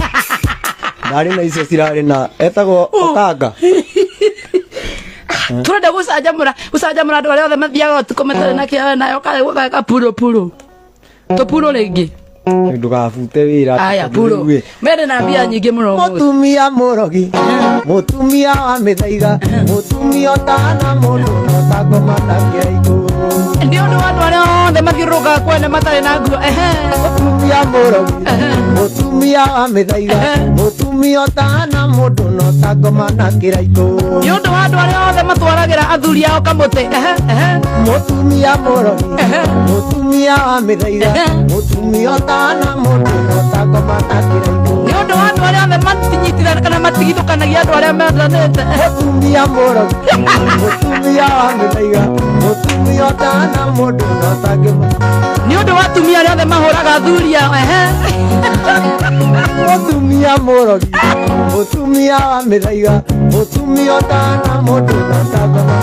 ndari na icio cirari na etagwo Okanga turenda gucanjamura andu aria othe mathiaga utuko matare na kiawe nayo kaga puro tupuro ringi ndugabute wira aya puro mere na mbia nyingi muno mutumia murogi mutumia wa mithaiga mutumia utana mundu no takoma na kiaiku ndi undu wa andu aria othe mathiururuka kwene matare na nguo mutumia murogi mutumia wa mithaiga mutumia utana mundu no takoma na kiraiku ni undu wa andu aria othe matwaragira athuri ao kamuti mutumia murogi mutumia wa mithaiga mutumia utana mundu no takoma na kiraiku ni undu wa andu aria othe matinyitithana kana matigithukanagia andu aria methanite mutumia murogi mutumia wa mithaiga mutumia utana mundu no takoma ni undu wa atumia aria othe mahuraga athuri ao mutumia murogi mutumia wa mithaiga mutumia utana mundu no takoma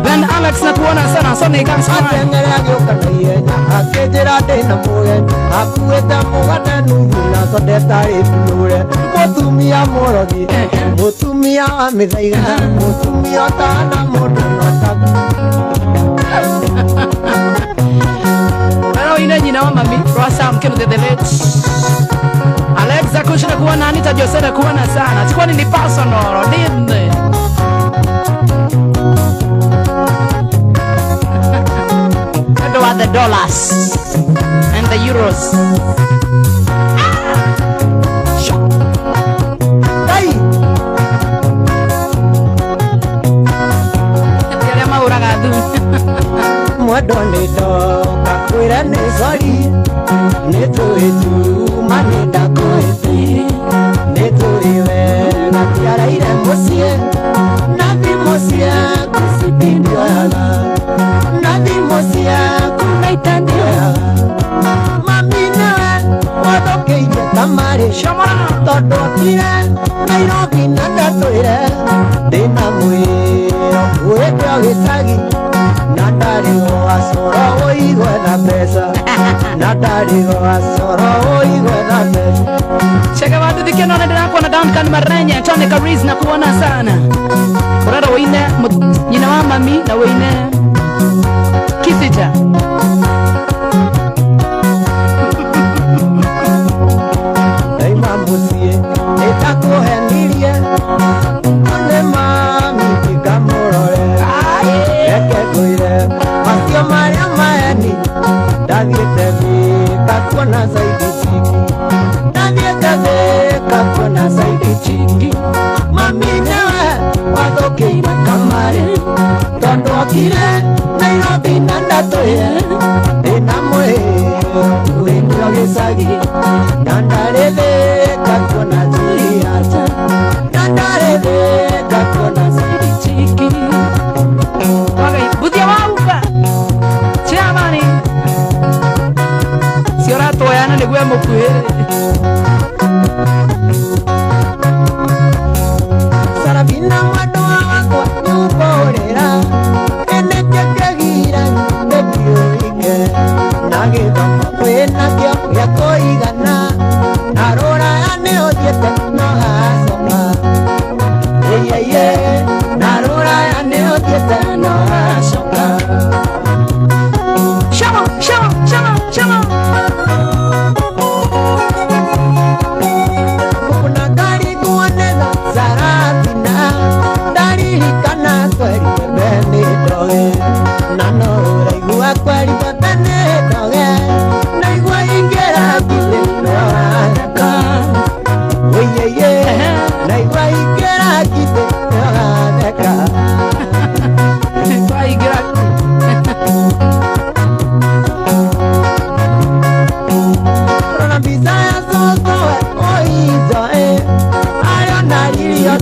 Ben Alex na kuona sana Sonic atengere agioka na ihenya akinjira ndina mugeni akuite mugate nuthu na sonde tari tunure mutumia murogi mutumia wa mithaiga mutumia utana mundu no takoma Hello ina nyina wa mami Rosa mkeno the village Alexa kushina kuona Anita Josera kuona sana sikwani ni personal dinde the dollars and the euros. Hey! Tiare mauraga thu. Mwendo ni doka kwira ni sori. Ni tuitu mani ndakuiti. Ni tuiwe na tiara ire musie. Na thi musie kusipindio yaga. Na thi musie kunaitandio yaga. Mami nawe wathokeire tamari. Tondu okire Nairobi na ndatwire. Ndina mwiro uwekwa gicagi. Na ndarigo acoro uigwe na mbeca. Na ndarigo acoro uigwe na mbeca. Chega watu dikeno na ndirakuona Duncan Marenya Tony Karis na kuona sana. Kurara wine nyina wa mami na wine Kisija. Daima musie etakuhenirie. One mami tikamurore. Eke kuire macio maria maeni. Ndathiete thika kuona zaidi chiki. Ndathiete thika kuona zaidi chiki. Mami nawe wathokeire kamari. Tondu okire Nairobi na ndatwire. Ndina mwiro uwekwa gicagi. Na ndaretheka kuona Julieta. Na ndaretheka kuona zaidi chiki. Okay, butia waupa. Chiamani. Siora toyana ni gwe mukwe. Sarabina mwana wakwa nyumborera. Ene kekegira nebioike. Na githoma kwina kio gia kuigana. Narora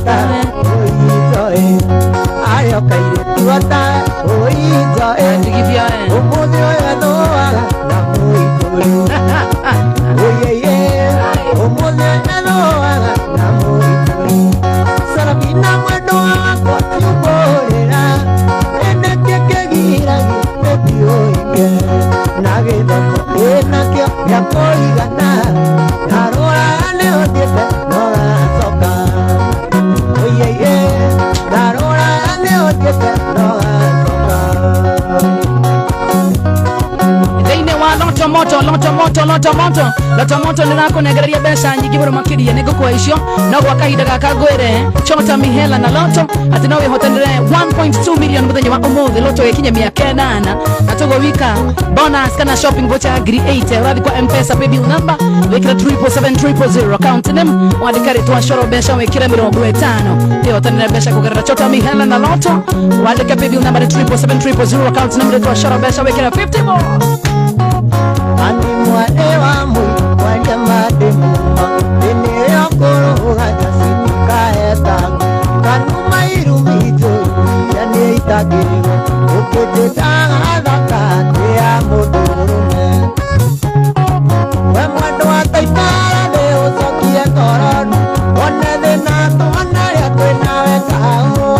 tuota oizoe ayo kaire tuota oizoe Ndigithia umuthi oyo thoaga na muikuru oyeye umuthi oyo thoaga na muikuru sarabina mwendo wakwa tiuborera endeke kegiragi etioike na githoko enakio gĩa kũigana ndarũraga nĩũthiĩte nogacoka oyeye ndarũraga nĩũthiĩte nogacoka thĩinĩ wa loto moto nĩrakũnengereria mbeca nyingĩ mũno makĩria nĩ ngũkũhe icio no gwa kahinda gaka ngwĩre chota mihela na loto atĩ no wĩhotanĩre 1.2 million mũthenya wa ũmũthĩ loto gĩkinye mĩaka 8 na tũgũwika bonus kana shopping voucher ya ngiri 8 ũrathiĩ kwa mpesa paybill number wĩkĩra 77700 account name wandĩka rĩtwa coro mbeca wĩkĩre 50 wĩhotanĩre mbeca kũgerera chota mihela na loto wandĩka paybill number 77700 account name rĩtwa coro mbeca wĩkĩra 50 more ani mwane wa mui waria mademu eneo kuruga jasitikaeta kanuma irumitu yani itagirwo ukitetaga thakate ya mudurume we mwendo wa taitara le ucokie ngoronu one thina twonaria twinawe kaũ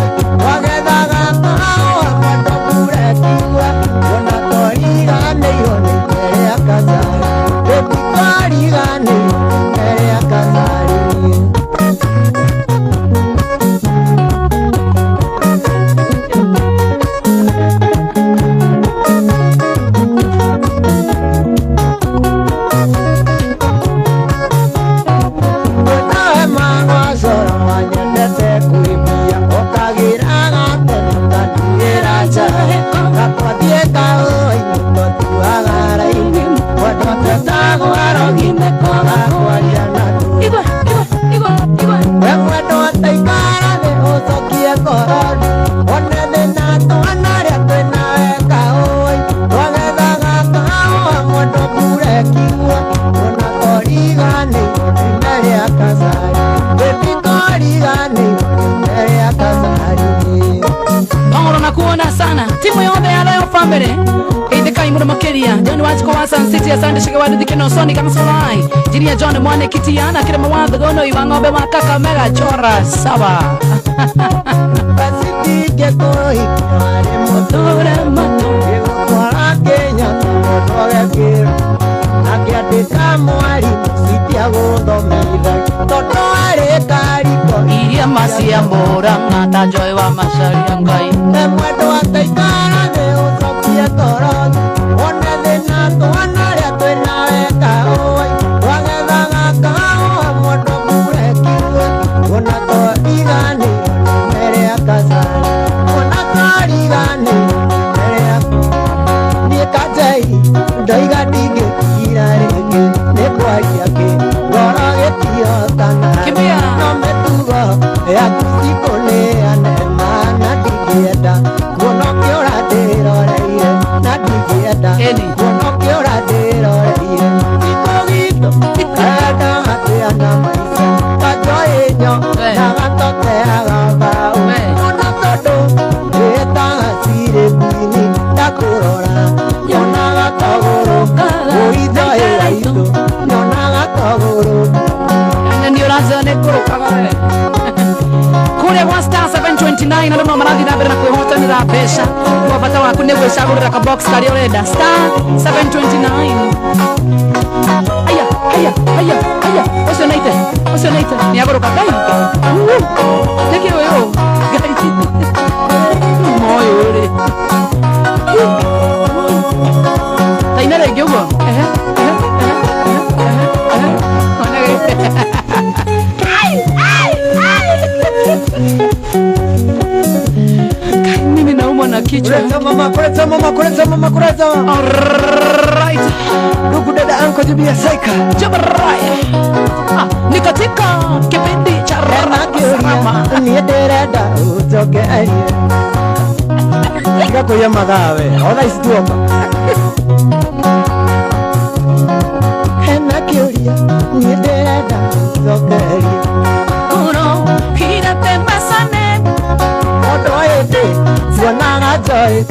wagethaga kaũa mwendo kurekiua ona twariganĩirwo nĩ mbere ya kasari bebi twariganĩirwo nĩ mbere ya kasari nawe magwacoro wanyendete kuimbia ũkagĩraga tene ũkandigĩra njahe gatwathiĩ kaũi-inĩ tũtuaga raini mwendo tetagwa rogine kwaga kwaria na igwe we mwendo taikara thĩ ũcokie ngoroni one thĩna twanarĩa twĩnawe kaũi twagethaga kaũa mwendo kurekiua ona koriganĩirwo nĩ mbere ya kasari bebi koriganĩirwo nĩ mbere ya kasari Ongoro na kuona sana timu yothe ya Royal Family ithika muno makiria John Wachiko wa Sun City asante shike wadu dikeno Sony kama solai jinia John mwane kitiana kile mwadho gono iwa ng'ombe wa Kakamega chora sawa Pasifike kuhikiwale motore kwa Kenya tumotoge kiro nakiandika mwarimu sitia gũthomithia toto arĩ kariko iria macia Murang'a ta Joy wa Macharia Ngai mwendo wa taikara thĩ ũcokie ngoroni one thĩna twanarĩa twĩnawe kaũi twagethaga kaũa mwendo kurekiue ona twariganĩirwo nĩ mbere ya kasari ona twariganĩirwo nĩ mbere ya niĩ kanjei ndoiga ndingĩkira rĩngĩ nĩ kwaria kĩ ngoro gĩtiotana Kimbia. no mĩtugo yaku cikũnĩanema na ndingĩenda kuona ũkĩũra ndĩroreire na ndingĩenda Eni. kuona ũkĩũra ndĩroreire gitũ gitũ enda hatĩana maica kanjoĩnyo We. na gatoteaga mbaũ We. ona tondũ ndĩtaga cirĩbu-inĩ ndakũrora nyonaga kagũrũ ũithoĩ waitũ nyonaga kagũrũ na ndio lazima nikurukaga we kule kwa star 729 alama maradhi na bera kuhotanira pesa kwa bata waku ne gwicagurira ka box kari urenda star 729 aya ucio naite ni aguruka gai niki uyu gai moyo uri taina rege ugo mimi naumwa na kichwa. kuleta mama. Alright. Ndugu dada anko jibia saika Jabaraya. Ni katika kipindi cha Rama. nienderenda utoke arie ngakuya mathawe ona isituoka hena kiuria nienderenda utoke arie Uno, hírate joy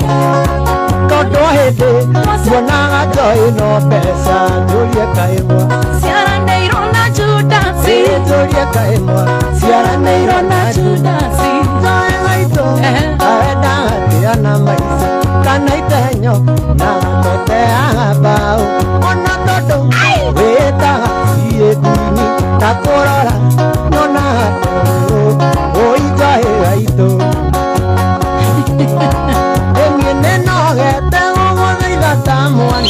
Todo hede Mwana joy no pesa Tulia kaimwa Siara neiro na Judasi Tulia kaimwa Siara neiro na Judasi Joy gaito Aeda hatiana maisi Kana itenyo Na totea bao Ona todo Weta Siye dini Takorora Nona Oi joy gaito Mwana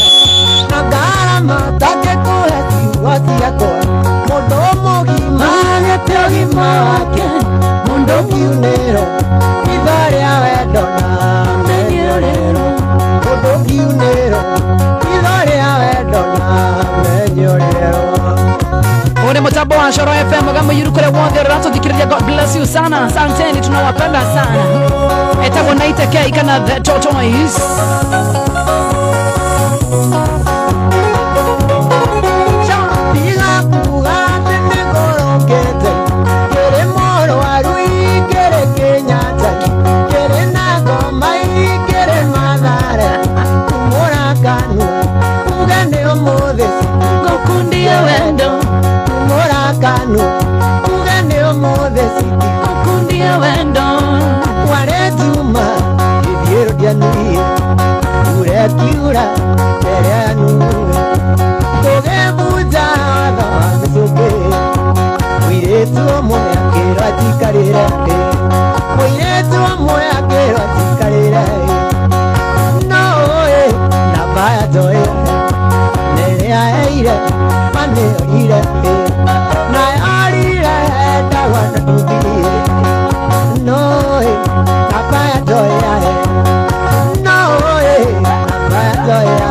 nagarama take kuheti wasiakoa mudomo gimane teogima wake mundo kiunero itharia wendo na menyorero mundo kiunero itharia wendo na menyorero Ule mtambo wa Shoro FM kama yurukule wonde rato dikiriria. God bless you sana. Asanteni, tunawapenda sana. Etago naite kei kana the tortoise. Kundia wendo Waretuma Idiero dianuia Urekiura Tereanu Toge buja Mesoke Wiretu moya Kero atikarira Wiretu moya Kero atikarira No Nabaya toya Nerea eire Mane oire Na arire Dawana tubi No, Papa Doya. No, Papa Doya.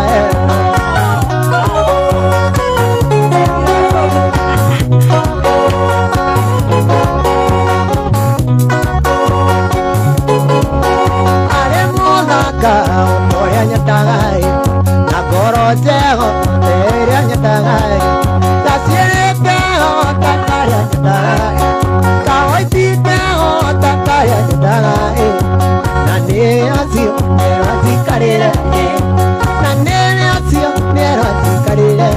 Aremoga, Doya Nyatagai. Nagoro Jego, Doya Nyatagai. Tasireke, Tataria Nyatagai. Kawaitite. Nane asio nero atikarira Nane asio nero atikarira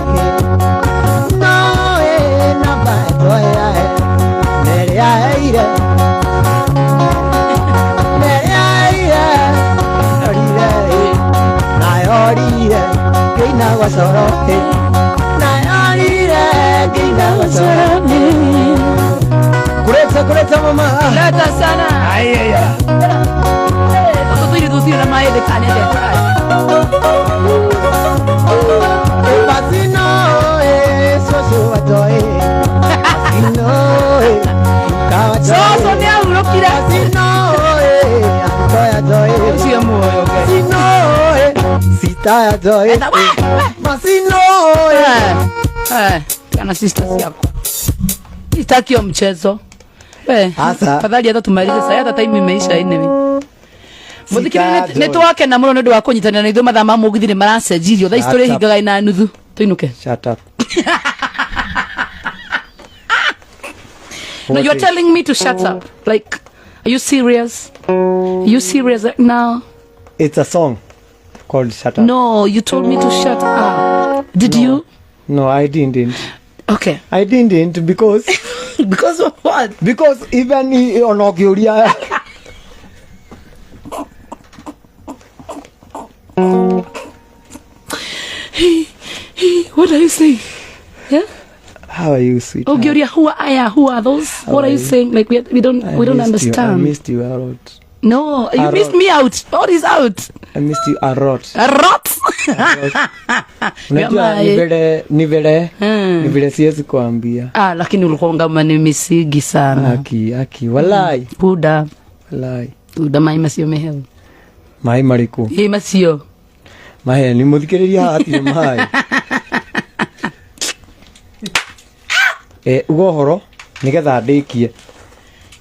No na baitoya Nere aire Nere aire Orire Na orire Keina wasoro Na orire Keina wasoro Kureta mama Leta sana. Ayaya Tutuiri tutuiri na mae de kane de Basino Soso atoe Basino Soso ne urokira. Basino atoe Si amoyo ke. Basino Sita atoe Basino Kana sister yako. Itakio mchezo. Asa. Fadhali hata tumalize sasa, hata time imeisha ine. Muthikire netwake na muno ndu wa kunyitanira na ithu mathama mugithire maracenjirio tha story higaga ina nuthu tuinuke. Shut up. No, you're telling me to shut up. Like, are you serious? Are you serious right now? It's a song called Shut Up. No, you told me to shut up. Did you? No, I didn't. Okay. I didn't because Because of what? because even onogiuria What are you saying? Yeah? How are you, sweet? Oh, Gyoria, who are those? What are you saying? Like we don't understand. I missed you a lot. No, you missed me out. What is out? I missed you a lot. A rot. Unajua ni vile siwezi kuambia. Lakini ulikuwa ngama ni misigi sana. Aki walai. Puda mai masio mehevu. Mai mariku. Masio. Mai ni muthikiriria ati mai. Ugohoro nigetha ndikie.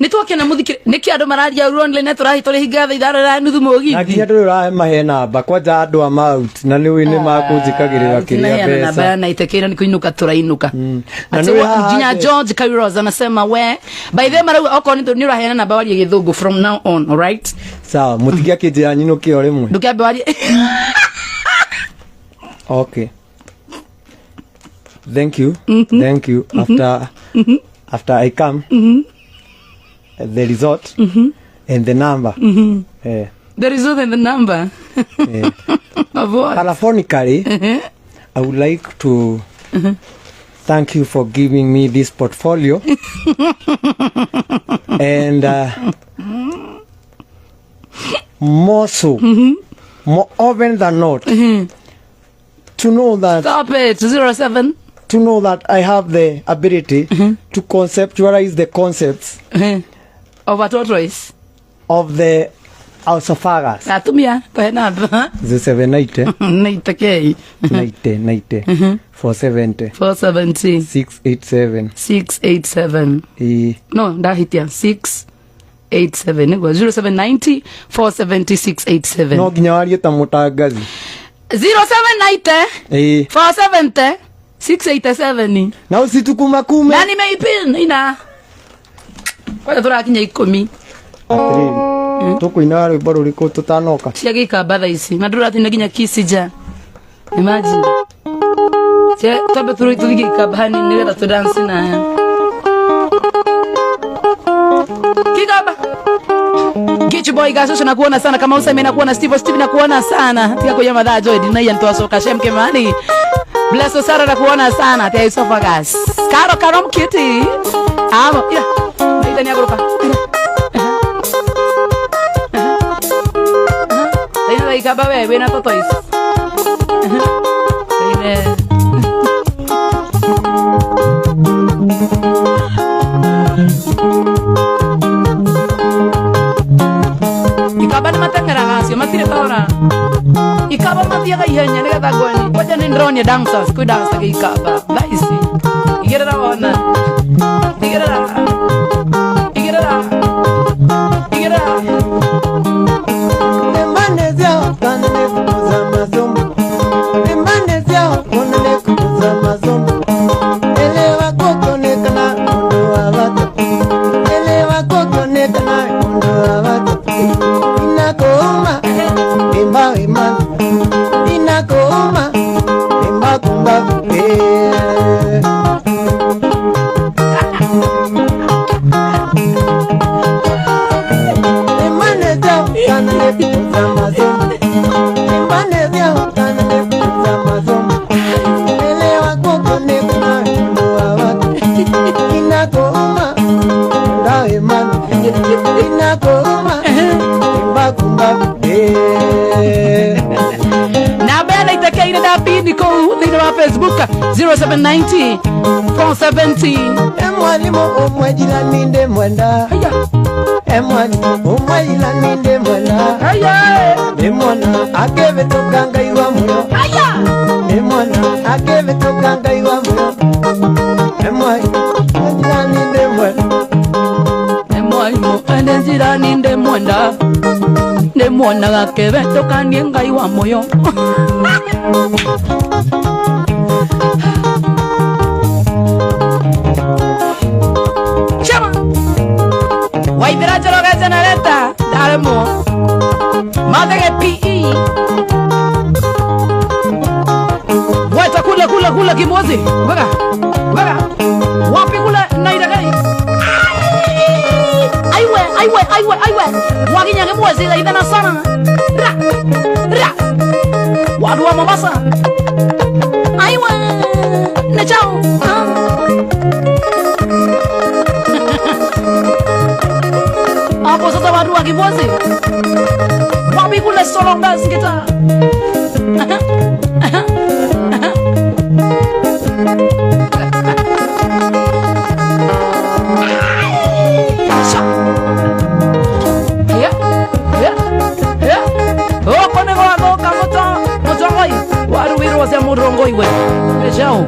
nitwoke na muthikire niki andu mararia uronle ne turi higatha ithara ra nuthu mugi nginya turi ra mahe namba kwanja andu amount na riu ni makunjikagirira kiria pesa na bana itekira ni kuinuka turainuka nginya George Kairos anasema we by the mara oko ni uraheana namba wari githungu from now on, all right? Sawa, mutigia kijira nyino kio rimwe ndukiambe wari okay, thank you. Thank you. After I come the result and the number the result and the number of what? Telephonically, I would like to thank you for giving me this portfolio and more so, more often than not, to know that stop it 07 to know that I have the ability to conceptualize the concepts of a tortoise of the esophagus. Atumia kwa namba 0790 90k 90 470 687 no ndahitia 687 nego 0790 470 687 no ginya wari ta mutangazi 0790 470 687 na usitukuma kume na nimeipin ina kwa turakinya 10 tukuina rwimbo ruriku tutanoka ciagika batha ici na nduratina nginya kisija imagine tabe turigika bahani nigetha tu dance na kigaba Kichi boy gaso na kuona sana kama useme na kuona Steve na kuona sana tia kwa madha joy na yanto asoka shemke mani bless Sara na kuona sana tia esophagus karo mkiti amo ila ndio ni agrupa ila ikaba wewe na totois ine ikaba matengera gasio matire tora ikaba matiaga ihenya nigetha ngoni kwaja ni ndronia dancers ku dance ga ikaba baisi igerera ona igerera emanezia kanne kuza mazombo emanezia onne kuza mazombo elewa kokonekana ndo abata elewa kokonekana ndo abata inakoma imba inakoma imba kumba Facebook 0790 470 Mwalimu umwejila ninde mwenda mwalimu umwejila ninde mwenda mwana akeve tokanga iwa muyo mwana akeve tokanga iwa muyo mwalimu ninde mwenda mwalimu anenzira ninde mwenda ne mwana akeve tokanga iwa muyo Waibira chaloga generator daremo Madege PE Waita kula kimozi Waga Wapi kula naidagai Aiwe Waginya kimozi la idana sana Ra Wadu wa Mombasa Aiwe Nechao Hapo sasa wadu wa kibozi wapi kule solo dance guitar oh kone gola doka moto ngoi waru wiro se murongo iwe nejao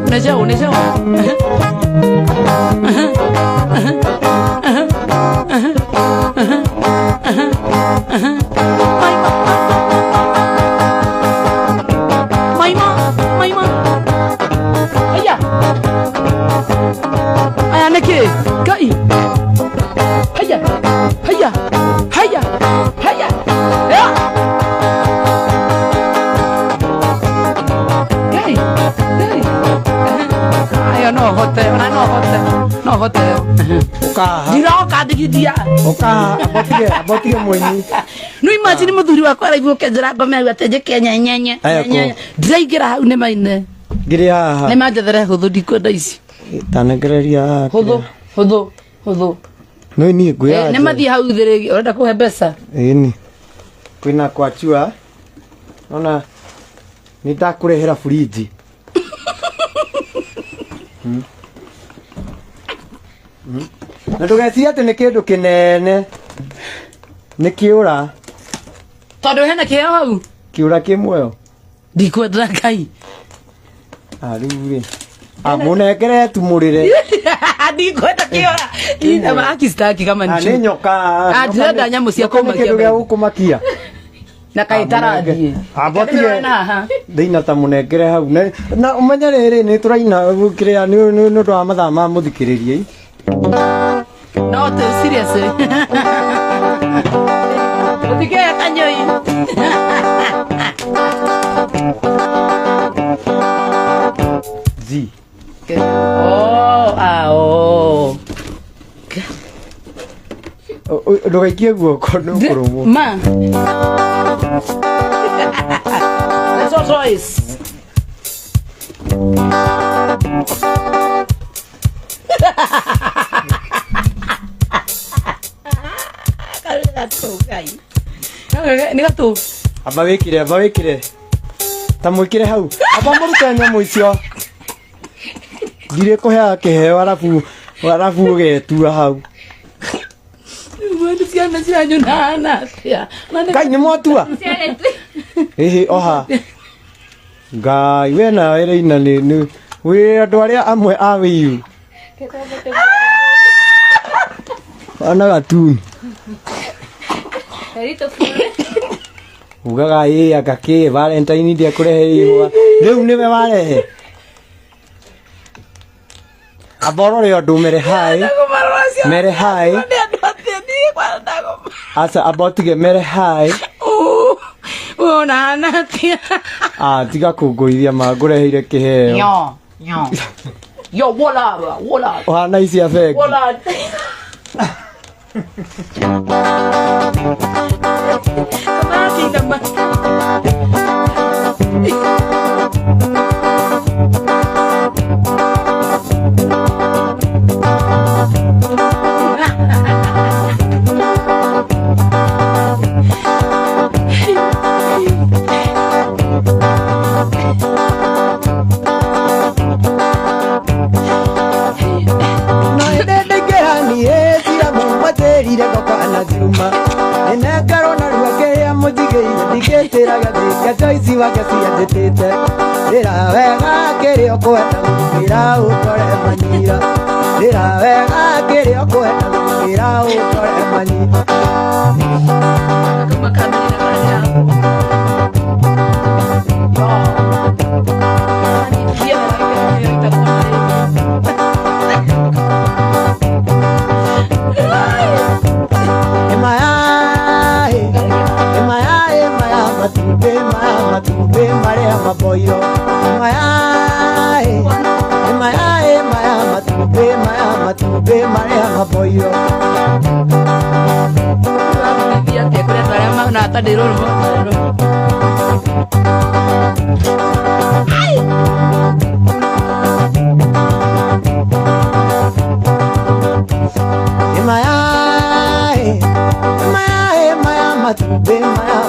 ukandigithia Oka abotige mwenyi. no imagine muthuri wakwa araigua kenjera ngome agate njike nyenyenye ndiraingira hau nĩ maine Ngiri haha. nĩ manjethere hũthũ ndikwenda ici Tanagereria. hũthũ No ni ngũya. nĩ mathiĩ hau thĩrĩ ũrenda kũhe mbeca Ĩni. Kwĩna kwachua. Ona nitakurehera friji. Na ndũgecirie atĩ nĩ kĩndũ kĩnene. Nĩ kĩũra. tondũ hena kĩheo hau Kĩũra kĩmwe. ndikwendera Ngai Rĩu rĩ. Mũnengere tumũrĩre. ndikwenda kĩora ina makistaki kama Nĩ nchu nyoka. ndĩrenda nyamũ cia kũmakia Kĩndũ gĩa gũkũmakia. na kaitarathiĩ Abotige thĩina ta mũnengere hau. Na ũmenye rĩrĩ nĩ tũraina kĩrĩa nĩ ũndũ wa mathaa ma mũthikĩrĩria. no tũ serious ũthikĩre kanyoi Zi. Ndũgaikie guoko nĩ ũkũrũmwo. ma that's all choice nĩ gatũ Amba wĩkire. Ta mwĩkire hau. Amba mũrute nyamũ icio. Ngirĩ kũheaga kĩheo arabu ũgetua hau. mwandu ciana cianyu nahana atĩa Ngai nĩ mwatua. Ĩhĩ oha. Ngai we nawe rĩina nĩ wĩ andũ arĩa amwe a wĩiru. Ana gatuni. Ugaga anga kĩ Valentine ndia kũrehe ihũa. Rĩu nĩwe warehe. Aborore ũndũ mere hai. Asa abotige mere hai. nahana atĩa Tiga kũngũithia mangũreheire kĩheo. yo wola Ũhana ici a bengi. Joyce wake cianjĩtĩte rĩra wega kĩrĩa ũkwenda gũkĩra ũtore manyira rĩra wega kĩrĩa ũkwenda gũkĩra ũtore manyira matumbĩ marĩa maboiro matumbĩ marĩa maboiro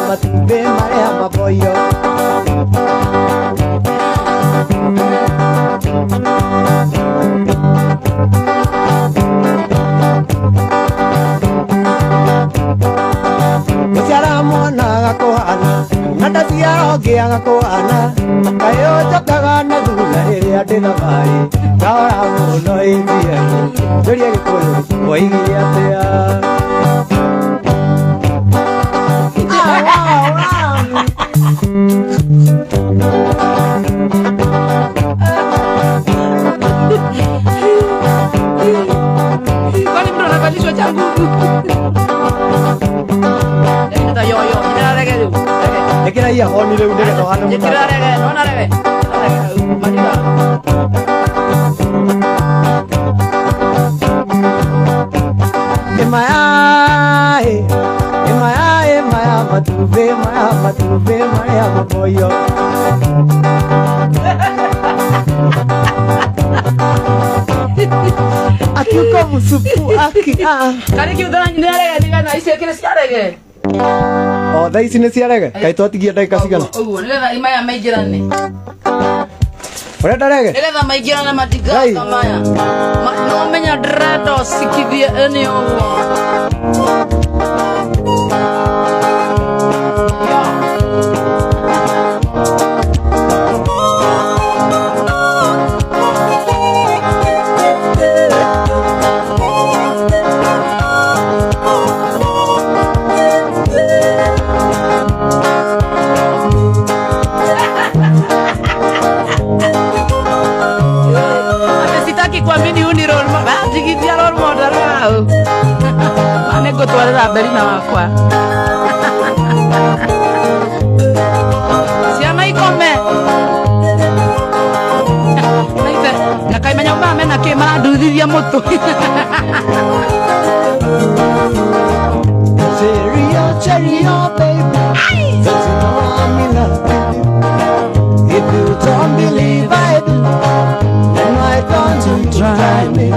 matumbĩ marĩa maboiro Gũciara mwana gakũhana na ndaciara ũngĩ agakũhana kaĩ ũnjokaga na thutha rĩrĩa ndĩ thabarĩ ngahora mũno ĩnjia njũrie Gĩkũyũ waigire atĩa kwani mtu anakalishwa changu Ĩkĩra iahoni rĩu nĩgetha ũhane Maya matube Maya maboyo. Aki uko musupu aki Kari kiuthana nyinere ni kana icio kire ciarege. O thaa ici nĩ ciarege kai twatigia ndagĩka cigana Ũguo nĩgetha imaya maingĩrane. Ũrenda rege Nĩgetha maingĩrane matigaka maya. No menya dredo sikithie ene ũguo. Twarĩra Berina wakwa ciana ikome naithe nakaimenya ũma mena kĩ maranduthithia mũtũ Cheerio, baby. Don't you know I'm in love with you? If you don't believe I do, then why don't you try me?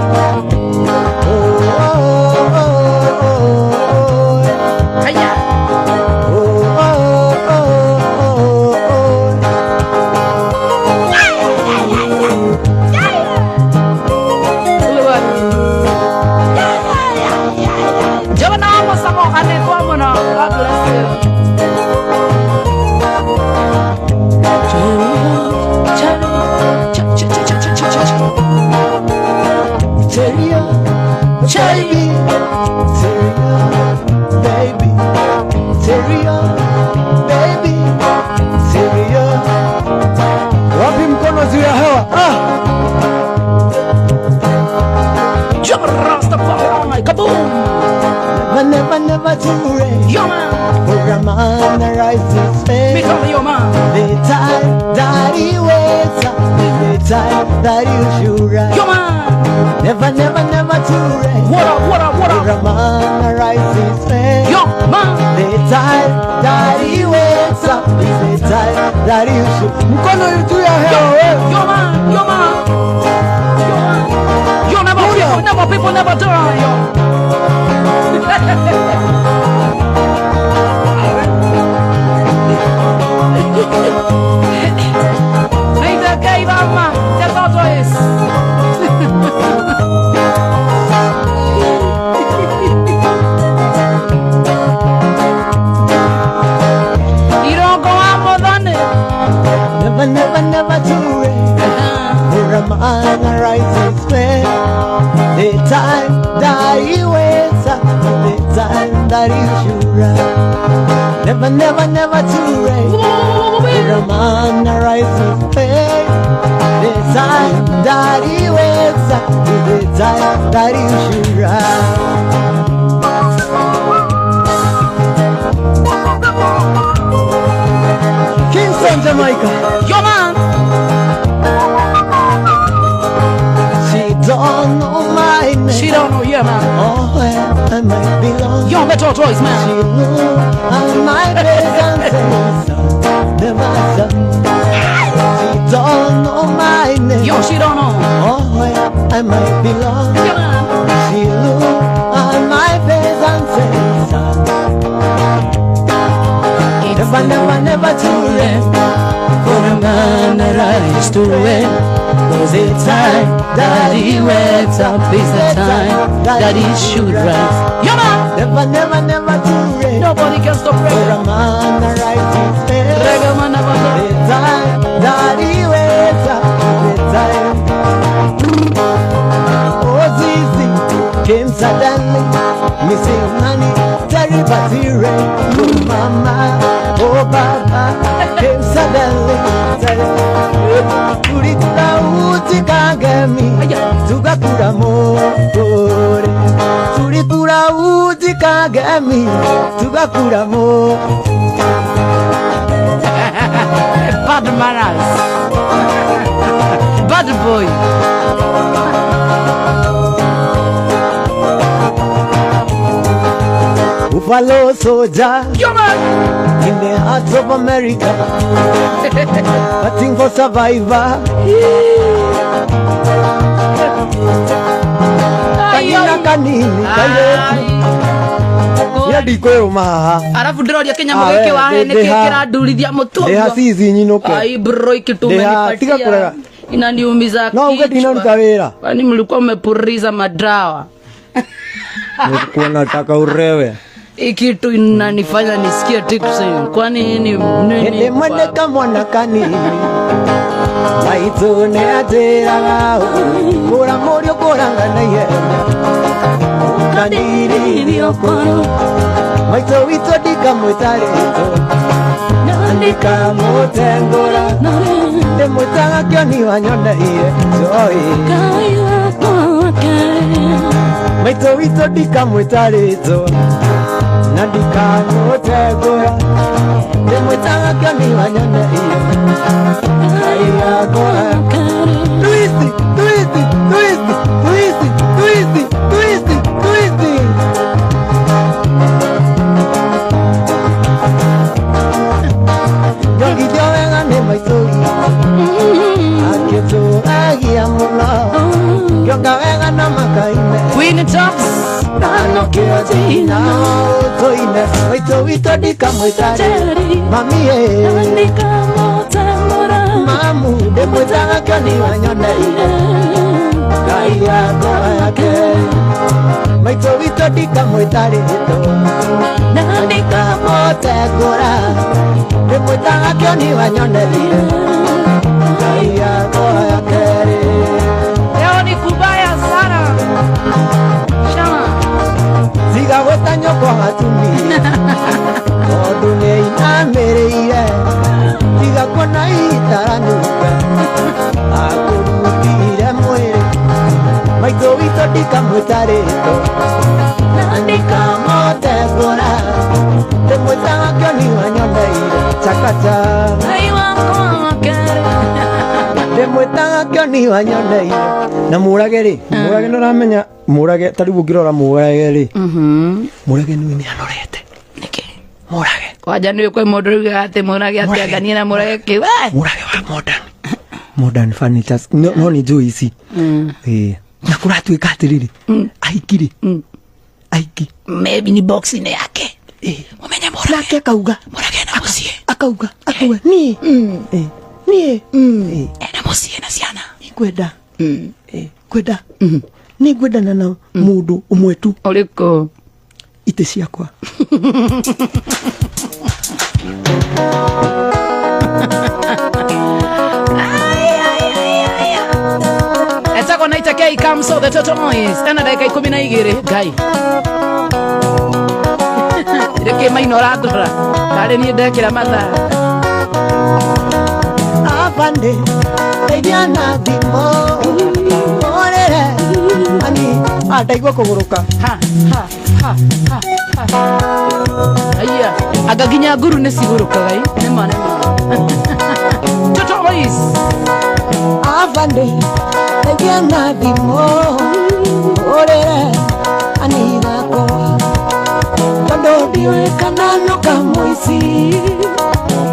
Never too late. Yo man, for a man to rise his face. me call yo man. The time that he waits up is the time that you should rise. Yo man, Never too late. what up? For a man to rise his face. Yo man, The time that he wakes up is the time that you should. Mkono you your hair. yo man, yo never people never die. Yo. Ainda que mamá, ya todo es. Y no comamos dónde. Never too late. For a man to rise his face. The time that he wakes up, the time that you should rise. Never too late. For a man to rise his face. The time that he wakes up, the time that you should rise. Kingston, Jamaica. Yo man, She don't know my name. she don't know, yeah man. Oh, where I might belong. Yo, better choice She man. look at my face and say, son, never son. She don't know my name. Yo, she don't know. Oh, where I might belong. Yeah man. She look at my face and say, son, never too late for a man to rise to it. Was it time that he wakes up? Is the time that he should rise? Yeah man. Never too late. Nobody can stop For reggae. a man to rise his face. Reggae man never The stop. time that he wakes up, the time. Oh, Zizi came suddenly, missing money, terribly rain. Oh, mama, oh, baba, came suddenly, Tulitura uti kagemi, tugakura motore. Tulitura uti kagemi, tugakura motore. Bad manners. Bad boy. Buffalo soldier Yo, man. in the heart of America, fighting for survivor. Kanyina kanini kaire ya dikwe maha Arafu ndiroria Kenya mugeke wa he niki kirandurithia mutongo. Deha sisi nyinuke. Ai bro ikitumepatia. Inaniumiza kichwa. No ungeti inaruta wira. Kwani mlikuwa mmepuriza madawa? Nilikuwa nataka urewe. Ikitu inanifanya nisikie tiksin. Kwani nini? Ende mwende kamwana kanini. Maitone atera kura morio koranga na ye. Kanini biokono. Maito wito dika mutareto. Nandika mutengora. De mutanga kyoni wanyonda iye. Joy. Maito wito dika mutareto. Nandika mutengora. De mutanga kyoni wanyonda iye. Twisty, twisty, twisty, twisty, twisty, twisty, twisty. Yogi jovenga ne maitoi. Aketo agia mula. Yoga venga na makaine. Queen Tops. Ano kiojina toine. Maito wito dika mwitari. Mami Mamu de mwitanga kyoni wanyonda iye. Kaya koa yake. Maito wito dika mwitari hito. Nandika mote gora. De mwitanga kyoni wanyonda iye. Kaya koa yake. Leo ni kubaya sana. Shama. Ziga weta nyoko hatumi. Odune inamereire. Ziga kona itaranuka. Akurutire mwere. Maito wito dika mwitareto. Nandika mote gora. De mwitanga kyoni wanyonda iye. Chakacha. De mwitanga kyoni wanyonda iye. Na murage ri. Murage noramenya. Murage taribu ngirora murage ri. Murage ni anorete. Niki. Murage. Kwaja niwe kwa modern gate murage atiagania na murage kiwa. Murage wa modern. Modern furnitures. No ni juu ici. Na kuratuika atiriri. Aikiri. Aiki. Maybe ni box ni yake. Umenya murage. Nake akauga. Murage na musie. Akauga. Akuwe. Nie. Nie. Ena musie na ciana. Ikwenda. Kwenda. Ni gwendana na mundu umwe tu. Uriko. Ite ciakwa. Etako naita K Kamso the Total Noise. Ena dakika 12 gai. Ndeke mainora ndora. Kare ni ndekira matha. Afande. Ediana dimo. Orere. Ani ataigwa kuguruka. Ha. Aya, agaginya nguru ni ciguruka gai. Ni ma. Total Noise. Afande. Ediana dimo. Orere. Ani gako. Kando diwe kanano kamoisi.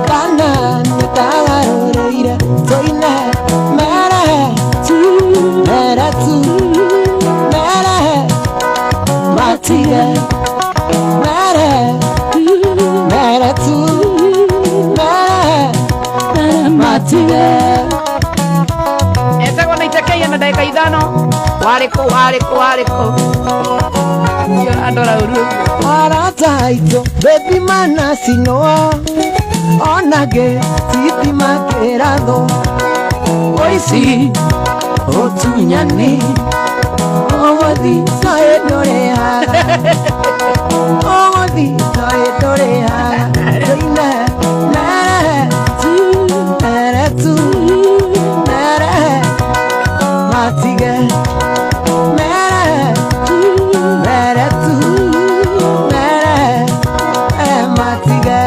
Kana nitawaroreire. Toine. Mere tu. Matige. Mere tu. Matige. Etako naita K ena dakika 5. Wariko. Ya adora uru. Arataito. Baby mana sinoa. Onage. Siti makerado. Oisi. Otunyani. Owadi. Saedorea. Owadi. Saedorea. Joina. Mere tu. Matige. Mere tu. Matige.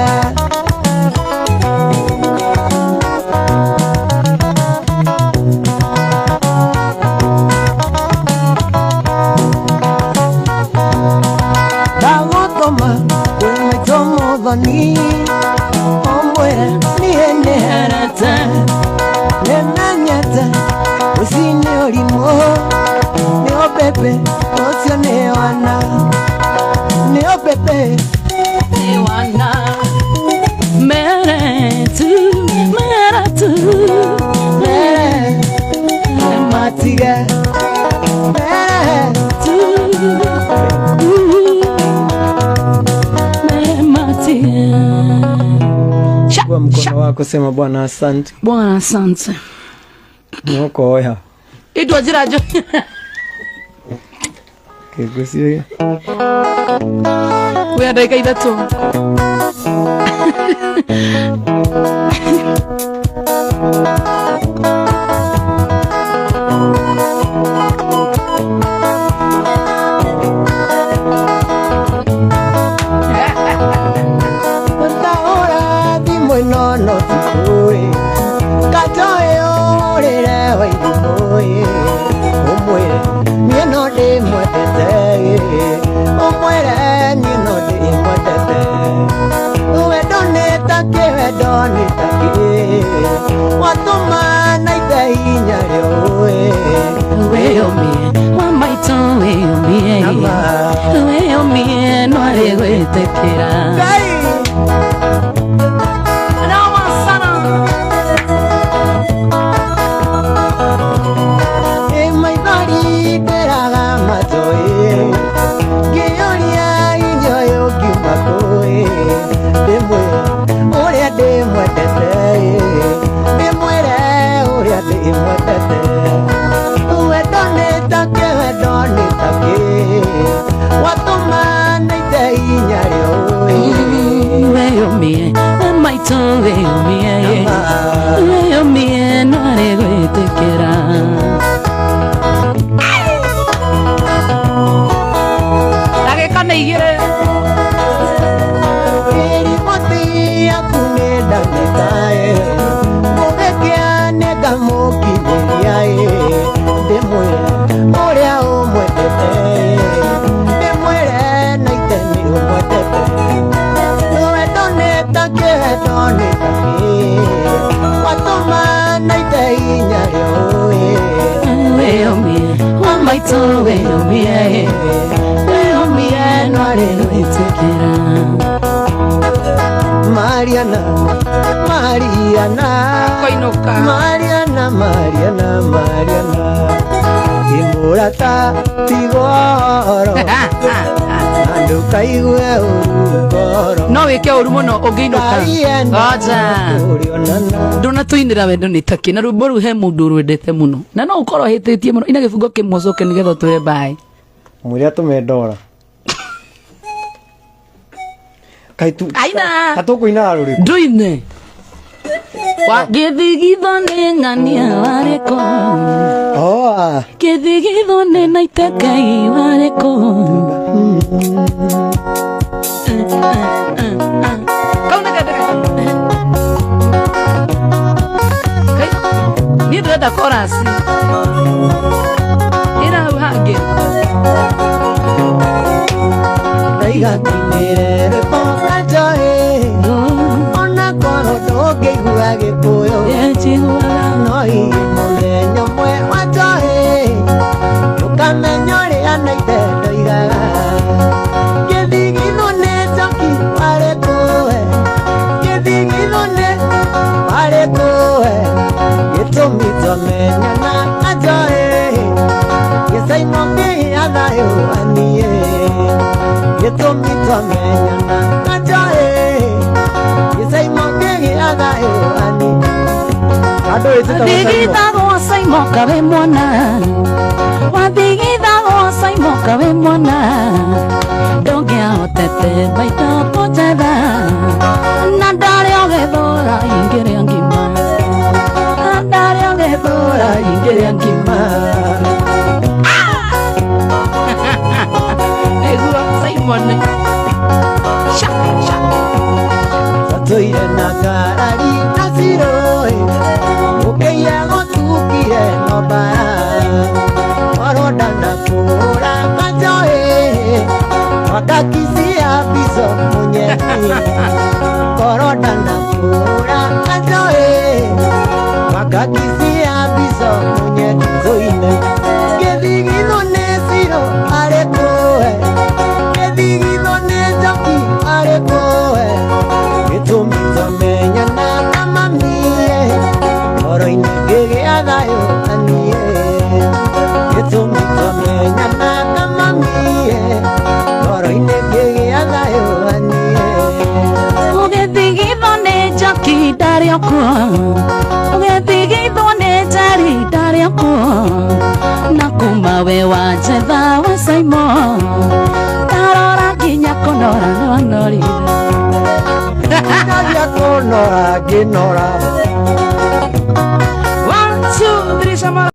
thoni omwere niĩ nĩherete nĩmenyete ũci nĩ ũrimũ nĩ ũmbĩmbĩ ũcio nĩ wana nĩ ũmbĩmbĩ nĩ wana meretu meretu matige meretu kwa mkono wako sema Bwana asante. Bwana asante. Mwoko oya. Idwa jirajo. Kigusia. Wewe dakika idatu. No tikuri katoyo rere waitoi omwere ni no de mwetete omwere ni no de mwetete we doneta ke we doneta ke watoma na idainya we omie wa maito we omie no are gwetekera Mariana, Mariana, Mariana, Mariana, Mariana, Imurata, Tigoro, Ando Kaigue Urugoro. No weke urumono ogeinoka. Aja. Ndona tuinira wendo ni taki na ruboru he mundu rwendete muno. Na no ukoro hitetie muno ina gifungo kimwocoke nigetha twe bye. Muria tumendora. Kaitu. Aina. Katoko ina ruri. Nduine. Wa githigitho ni ngania wareko. Oh. Githigitho ni naitekai wareko. Kauna kadaka. Ni ndenda korasi. Ira uhage. Daiga tinere pona joe. Ona koro doge guage koyo. Yechihura noi mulenyo mwe wajoe. Ukamenyore anaite doiga. Githigitho ne joki wareko. Githigitho ne wareko. Yetomito menyana ajoe. Yesai monge adayo anie. Yetomito menyana ajoe. Yesai monge adayo anie. Wathigithago saimoka we mwana. Wathigithago saimoka we mwana. Ndũngĩahotete maita potega. Na ndarĩ ũgĩthũra ingĩrĩa ngima. Na ndarĩ ũgĩthũra ingĩrĩa ngima. Eguo Simon. Sha sha. Tatuire na karari na siroi. Ukeia gotukire noba. Orodana kura kajoe. Wakakisia biso munyeni koroda na pura ajoe makakisia biso munyeni zoine kedigino nesiro arekoe kedigino nejoki arekoe ketumizo menya na mamie koroine gegeadayo anie ketumizo menya na mamie koroine gegeadayo anie ugedigino nejoki darioko ugedigino nejari darioko nakuma we wajeda wasaimo tarora ginya konora nonori nadia konora ginora 1 2 3 sama